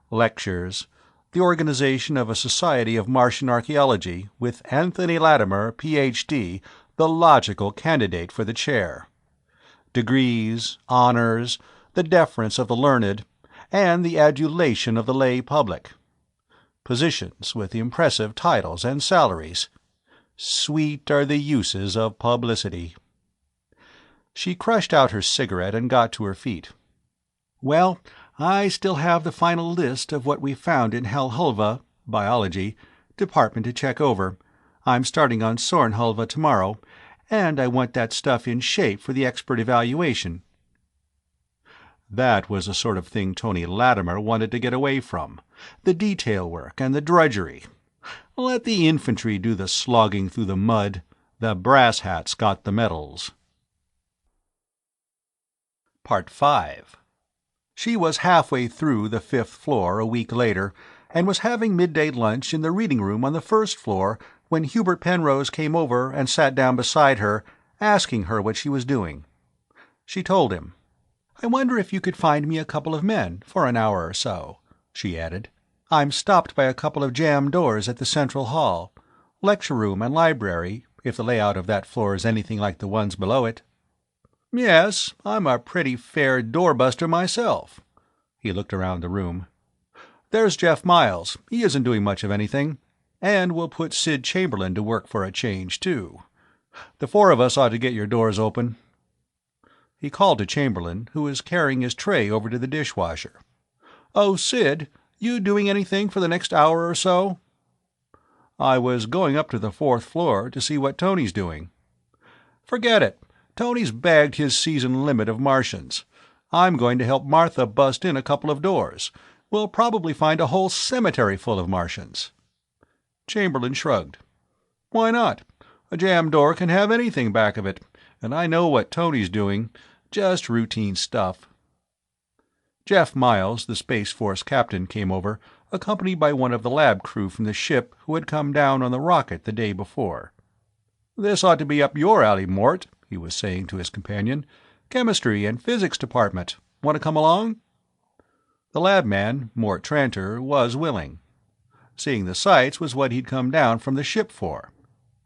Speaker 1: Lectures. The organization of a Society of Martian Archaeology, with Anthony Lattimer, Ph.D., the logical candidate for the chair. Degrees, honors, the deference of the learned, and the adulation of the lay public. Positions with impressive titles and salaries. Sweet are the uses of publicity. She crushed out her cigarette and got to her feet. Well, I still have the final list of what we found in Helhulva, biology, department to check over. I'm starting on Sornhulva tomorrow, and I want that stuff in shape for the expert evaluation. That was the sort of thing Tony Lattimer wanted to get away from, the detail work and the drudgery. Let the infantry do the slogging through the mud. The brass hats got the medals. Part 5. She was halfway through the 5th floor a week later, and was having midday lunch in the reading room on the 1st floor when Hubert Penrose came over and sat down beside her, asking her what she was doing. She told him. "I wonder if you could find me a couple of men for an hour or so," she added. "I'm stopped by a couple of jammed doors at the central hall. Lecture room and library, if the layout of that floor is anything like the ones below it." "Yes, I'm a pretty fair doorbuster myself." He looked around the room. "There's Jeff Miles. He isn't doing much of anything. And we'll put Sid Chamberlain to work for a change, too. The 4 of us ought to get your doors open." He called to Chamberlain, who was carrying his tray over to the dishwasher. "Oh, Sid, you doing anything for the next hour or so?" "I was going up to the 4th floor to see what Tony's doing." "Forget it. Tony's bagged his season limit of Martians. I'm going to help Martha bust in a couple of doors. We'll probably find a whole cemetery full of Martians." Chamberlain shrugged. "Why not? A jammed door can have anything back of it, and I know what Tony's doing. Just routine stuff." Jeff Miles, the Space Force captain, came over, accompanied by one of the lab crew from the ship who had come down on the rocket the day before. "This ought to be up your alley, Mort," he was saying to his companion. "Chemistry and physics department. Want to come along?" The lab man, Mort Tranter, was willing. Seeing the sights was what he'd come down from the ship for.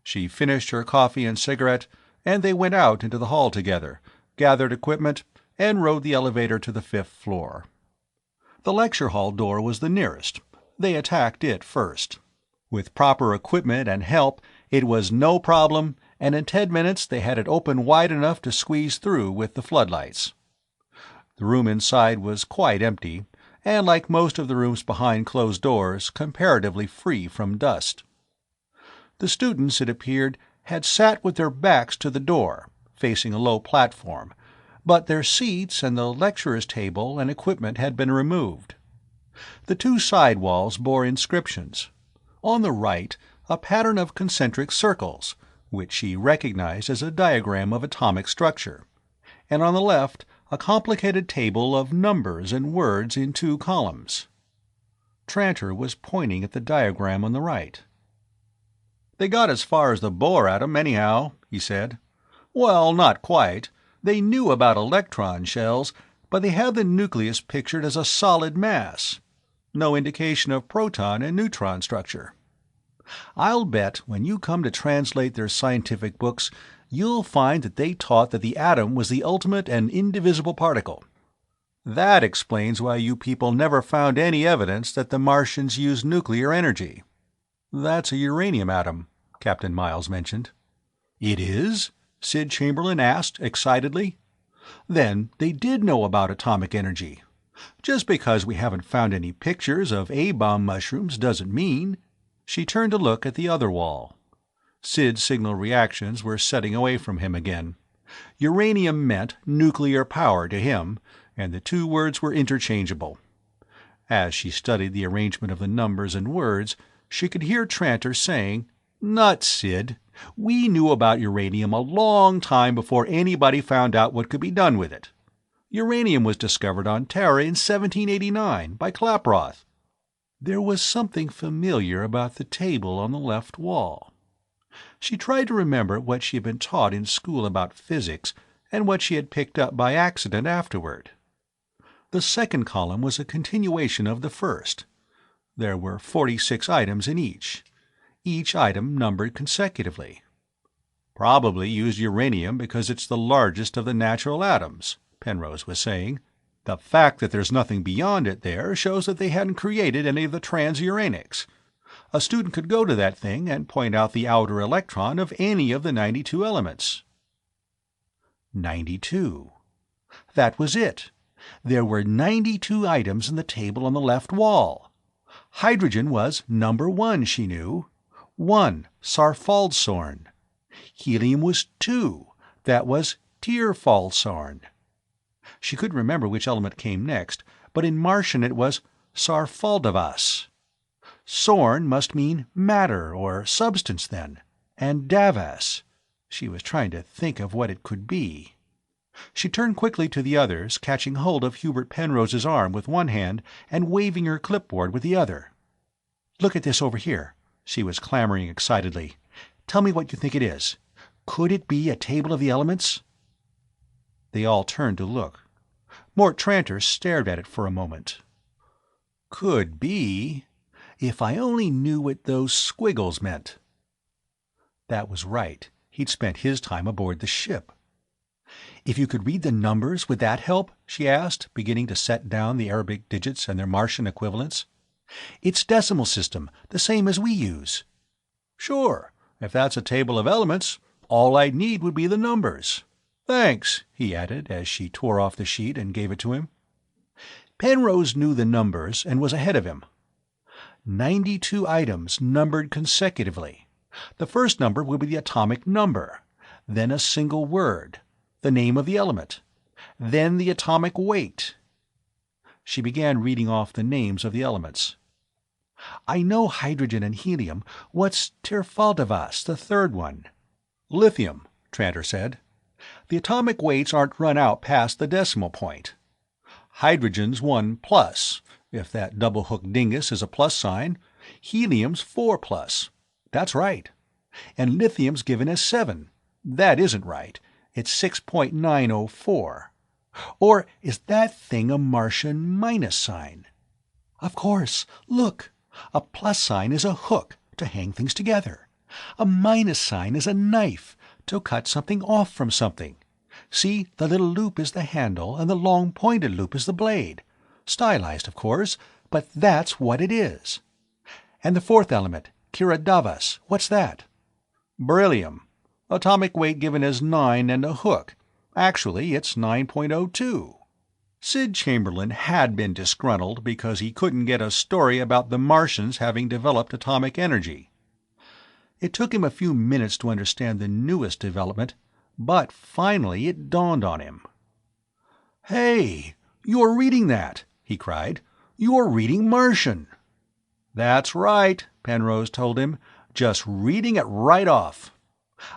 Speaker 1: She finished her coffee and cigarette, and they went out into the hall together, gathered equipment, and rode the elevator to the 5th floor. The lecture hall door was the nearest. They attacked it first. With proper equipment and help, it was no problem, and in 10 minutes they had it open wide enough to squeeze through with the floodlights. The room inside was quite empty, and like most of the rooms behind closed doors, comparatively free from dust. The students, it appeared, had sat with their backs to the door, facing a low platform, but their seats and the lecturer's table and equipment had been removed. The 2 side walls bore inscriptions. On the right, a pattern of concentric circles, which she recognized as a diagram of atomic structure, and on the left, a complicated table of numbers and words in 2 columns. Tranter was pointing at the diagram on the right. "They got as far as the Bohr atom, anyhow," he said. "Well, not quite. They knew about electron shells, but they had the nucleus pictured as a solid mass. No indication of proton and neutron structure. I'll bet when you come to translate their scientific books, you'll find that they taught that the atom was the ultimate and indivisible particle. That explains why you people never found any evidence that the Martians used nuclear energy." "That's a uranium atom," Captain Miles mentioned. "It is?" Sid Chamberlain asked excitedly. "Then they did know about atomic energy. Just because we haven't found any pictures of A-bomb mushrooms doesn't mean—" She turned to look at the other wall. Sid's signal reactions were setting away from him again. Uranium meant nuclear power to him, and the two words were interchangeable. As she studied the arrangement of the numbers and words, she could hear Tranter saying, "Nuts, Sid. We knew about uranium a long time before anybody found out what could be done with it. Uranium was discovered on Terra in 1789 by Klaproth." There was something familiar about the table on the left wall. She tried to remember what she had been taught in school about physics and what she had picked up by accident afterward. The second column was a continuation of the first. There were 46 items in each item numbered consecutively. "Probably used uranium because it's the largest of the natural atoms," Penrose was saying. "The fact that there's nothing beyond it there shows that they hadn't created any of the transuranics. A student could go to that thing and point out the outer electron of any of the 92 elements." 92. That was it. There were 92 items in the table on the left wall. Hydrogen was number 1, she knew. 1, Sarfaldsorn. Helium was 2. That was Tyrfaldsorn. She couldn't remember which element came next, but in Martian it was Sarfaldavas. Sorn must mean matter or substance then, and Davas. She was trying to think of what it could be. She turned quickly to the others, catching hold of Hubert Penrose's arm with one hand and waving her clipboard with the other. "Look at this over here," she was clamoring excitedly. "Tell me what you think it is. Could it be a table of the elements?" They all turned to look. Mort Tranter stared at it for a moment. "Could be. If I only knew what those squiggles meant." That was right. He'd spent his time aboard the ship. "If you could read the numbers, would that help?" she asked, beginning to set down the Arabic digits and their Martian equivalents. "It's decimal system, the same as we use." "Sure. If that's a table of elements, all I'd need would be the numbers. Thanks," he added, as she tore off the sheet and gave it to him. Penrose knew the numbers and was ahead of him. 92 items numbered consecutively. The first number would be the atomic number, then a single word, the name of the element, then the atomic weight. She began reading off the names of the elements. "I know hydrogen and helium. What's Tyrfaldavas, the third one?" "Lithium," Tranter said. "The atomic weights aren't run out past the decimal point. Hydrogen's 1 plus, if that double-hook dingus is a plus sign. Helium's 4 plus. That's right. And lithium's given as 7. That isn't right. It's 6.904. Or is that thing a Martian minus sign? Of course. Look. A plus sign is a hook, to hang things together. A minus sign is a knife, to cut something off from something. See, the little loop is the handle and the long pointed loop is the blade. Stylized, of course, but that's what it is. And the fourth element, Kiradavas, what's that?" "Beryllium. Atomic weight given as 9 and a hook. Actually, it's 9.02. Sid Chamberlain had been disgruntled because he couldn't get a story about the Martians having developed atomic energy. It took him a few minutes to understand the newest development, but finally it dawned on him. "Hey, you're reading that!" he cried. "You're reading Martian!" "That's right," Penrose told him. "Just reading it right off.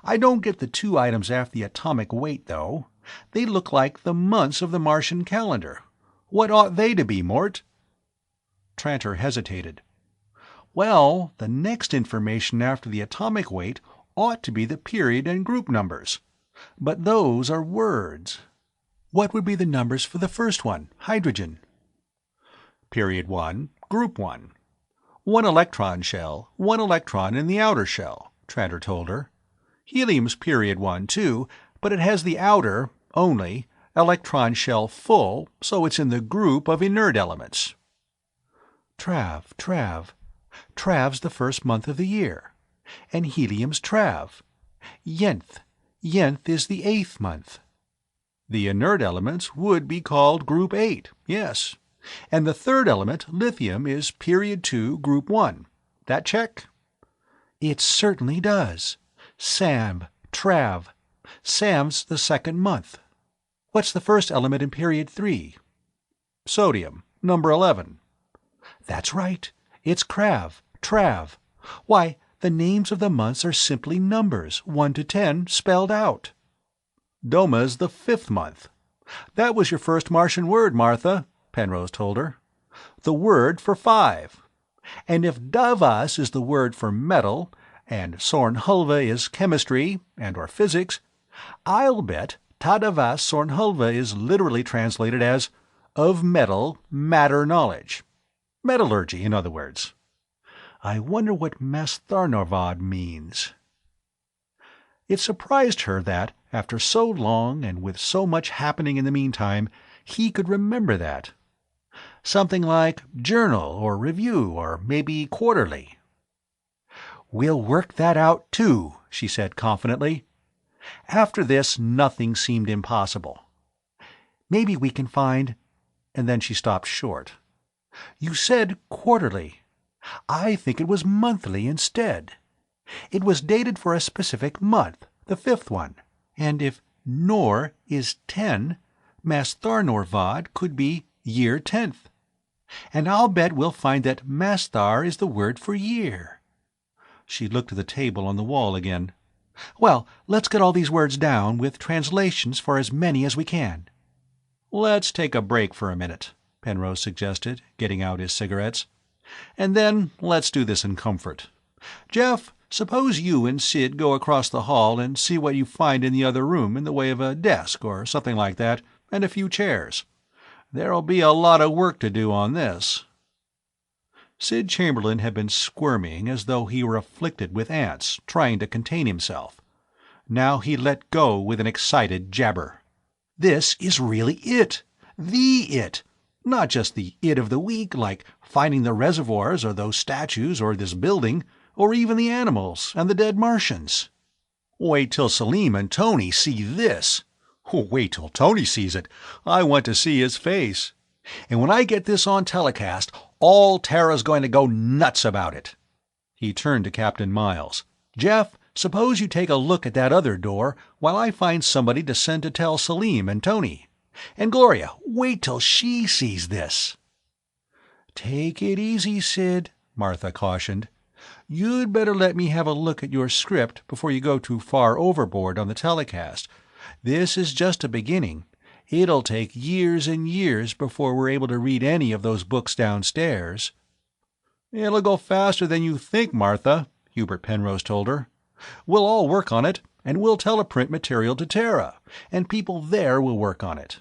Speaker 1: I don't get the 2 items after the atomic weight, though. They look like the months of the Martian calendar. What ought they to be, Mort?" Tranter hesitated. "Well, the next information after the atomic weight ought to be the period and group numbers. But those are words. What would be the numbers for the first one, hydrogen?" "Period 1, group 1. 1 electron shell, 1 electron in the outer shell," Tranter told her. "Helium's period 1, too, but it has the outer, only, electron shell full, so it's in the group of inert elements." Trav. Trav's the first month of the year. And helium's Trav. Yenth is the 8th month. The inert elements would be called group 8, yes. And the third element, lithium, is period 2, group 1. That check? It certainly does. Trav. Sam's the 2nd month. What's the first element in period 3? Sodium, number 11.
Speaker 2: That's right. It's Trav. Why, the names of the months are simply numbers, 1 to 10, spelled out.
Speaker 1: Doma's the 5th month. That was your first Martian word, Martha, Penrose told her. The word for 5. And if Davas is the word for metal, and Sornhulva is chemistry and/or physics, I'll bet Tadavas Sornhulva is literally translated as of metal, matter knowledge. Metallurgy, in other words. I wonder what Mastharnorvad means. It surprised her that, after so long and with so much happening in the meantime, he could remember that. Something like journal or review or maybe quarterly.
Speaker 2: "We'll work that out, too," she said confidently. After this, nothing seemed impossible. "Maybe we can find—" and then she stopped short. "You said quarterly. I think it was monthly instead. It was dated for a specific month, the 5th one, and if Nor is 10, Mastharnorvad could be year 10th. And I'll bet we'll find that Masthar is the word for year." She looked at the table on the wall again. "Well, let's get all these words down, with translations for as many as we can."
Speaker 1: "Let's take a break for a minute," Penrose suggested, getting out his cigarettes. "And then let's do this in comfort. Jeff, suppose you and Sid go across the hall and see what you find in the other room in the way of a desk or something like that, and a few chairs. There'll be a lot of work to do on this." Sid Chamberlain had been squirming as though he were afflicted with ants, trying to contain himself. Now he let go with an excited jabber. "This is really it. The it. Not just the it of the week, like finding the reservoirs or those statues or this building, or even the animals and the dead Martians. Wait till Salim and Tony see this. Wait till Tony sees it. I want to see his face. And when I get this on telecast, all Terra's going to go nuts about it." He turned to Captain Miles. "Jeff, suppose you take a look at that other door while I find somebody to send to tell Salim and Tony. And Gloria, wait till she sees this." "Take it easy, Sid," Martha cautioned. "You'd better let me have a look at your script before you go too far overboard on the telecast. This is just a beginning. It'll take years and years before we're able to read any of those books downstairs." "It'll go faster than you think, Martha," Hubert Penrose told her. "We'll all work on it, and we'll teleprint material to Terra, and people there will work on it.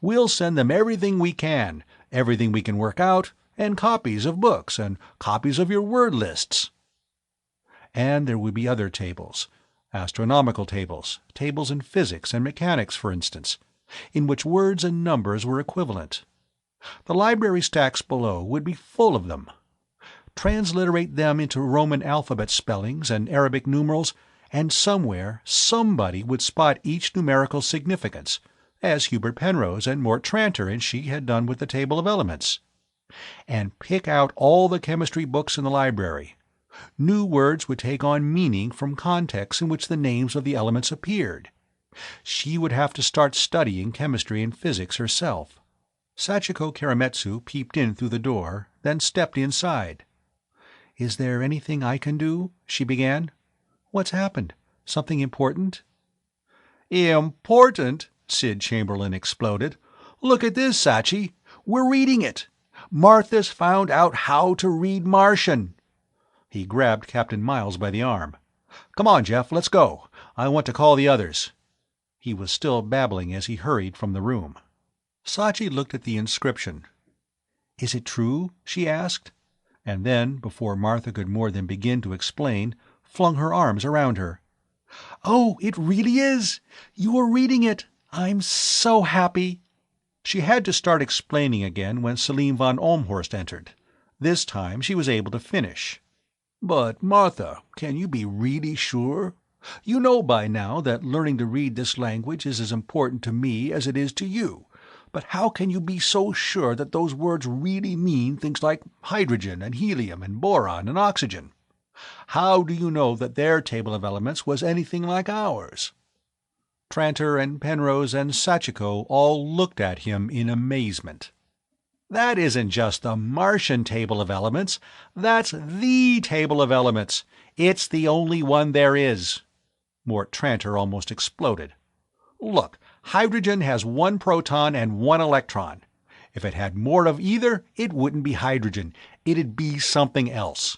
Speaker 1: We'll send them everything we can work out, and copies of books, and copies of your word lists." And there would be other tables. Astronomical tables, tables in physics and mechanics, for instance, in which words and numbers were equivalent. The library stacks below would be full of them. Transliterate them into Roman alphabet spellings and Arabic numerals, and somewhere somebody would spot each numerical significance, as Hubert Penrose and Mort Tranter and she had done with the table of elements. And pick out all the chemistry books in the library. New words would take on meaning from contexts in which the names of the elements appeared. She would have to start studying chemistry and physics herself. Sachiko Karametsu peeped in through the door, then stepped inside. "Is there anything I can do?" she began. "What's happened? Something important?" "Important?" Sid Chamberlain exploded. "Look at this, Sachi. We're reading it. Martha's found out how to read Martian." He grabbed Captain Miles by the arm. "Come on, Jeff, let's go. I want to call the others." He was still babbling as he hurried from the room. Sachi looked at the inscription. "Is it true?" she asked, and then, before Martha could more than begin to explain, flung her arms around her. "Oh, it really is! You were reading it! I'm so happy!" She had to start explaining again when Selim von Olmhorst entered. This time she was able to finish. "But, Martha, can you be really sure? You know by now that learning to read this language is as important to me as it is to you, but how can you be so sure that those words really mean things like hydrogen and helium and boron and oxygen? How do you know that their table of elements was anything like ours?" Tranter and Penrose and Sachiko all looked at him in amazement.
Speaker 2: That isn't just the Martian table of elements. That's the table of elements. It's the only one there is. Mort Tranter almost exploded. Look, hydrogen has 1 proton and 1 electron. If it had more of either, it wouldn't be hydrogen. It'd be something else.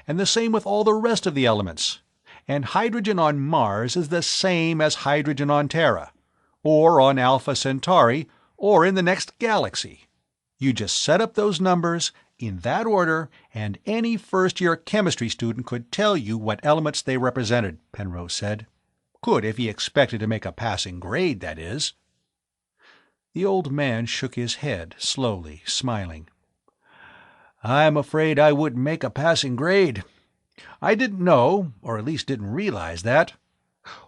Speaker 2: And the same with all the rest of the elements. And hydrogen on Mars is the same as hydrogen on Terra, or on Alpha Centauri, or in the next galaxy. You just set up those numbers in that order, and any first-year chemistry student could tell you what elements they represented, Penrose said. Could if he expected to make a passing grade, that is. The old man shook his head, slowly, smiling. I'm afraid I wouldn't make a passing grade. I didn't know, or at least didn't realize that.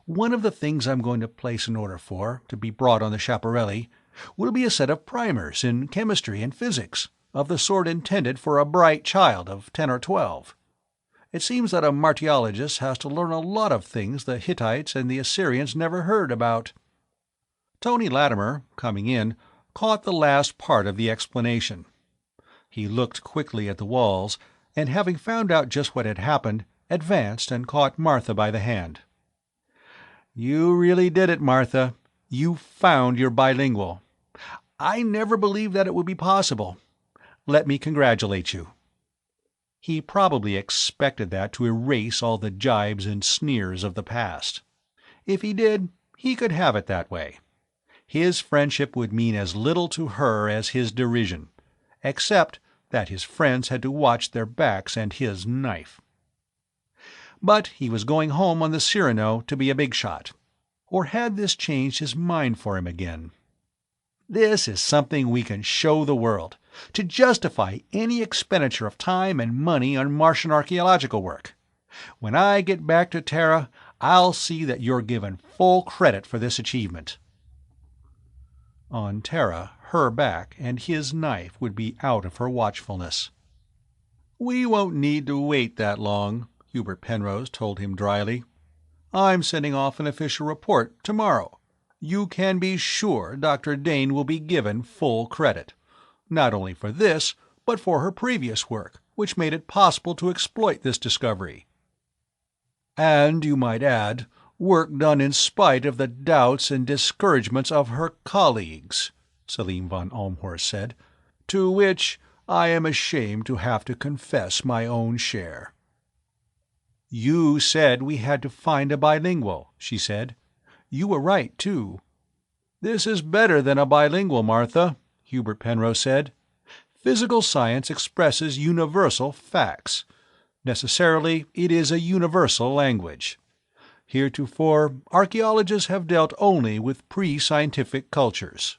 Speaker 2: One of the things I'm going to place an order for, to be brought on the Schiaparelli, will be a set of primers in chemistry and physics, of the sort intended for a bright child of 10 or 12. It seems that a martiologist has to learn a lot of things the Hittites and the Assyrians never heard about. Tony Lattimer, coming in, caught the last part of the explanation. He looked quickly at the walls, and having found out just what had happened, advanced and caught Martha by the hand. You really did it, Martha. You found your bilingual. I never believed that it would be possible. Let me congratulate you. He probably expected that to erase all the jibes and sneers of the past. If he did, he could have it that way. His friendship would mean as little to her as his derision, except that his friends had to watch their backs and his knife. But he was going home on the Cyrano to be a big shot. Or had this changed his mind for him again? This is something we can show the world, to justify any expenditure of time and money on Martian archaeological work. When I get back to Terra, I'll see that you're given full credit for this achievement. On Terra, her back and his knife would be out of her watchfulness. We won't need to wait that long, Hubert Penrose told him dryly. I'm sending off an official report tomorrow. You can be sure Dr. Dane will be given full credit, not only for this, but for her previous work, which made it possible to exploit this discovery. And, you might add, work done in spite of the doubts and discouragements of her colleagues, Selim von Olmhorst said, to which I am ashamed to have to confess my own share. You said we had to find a bilingual, she said. You were right, too. This is better than a bilingual, Martha, Hubert Penrose said. Physical science expresses universal facts. Necessarily, it is a universal language. Heretofore, archaeologists have dealt only with pre-scientific cultures.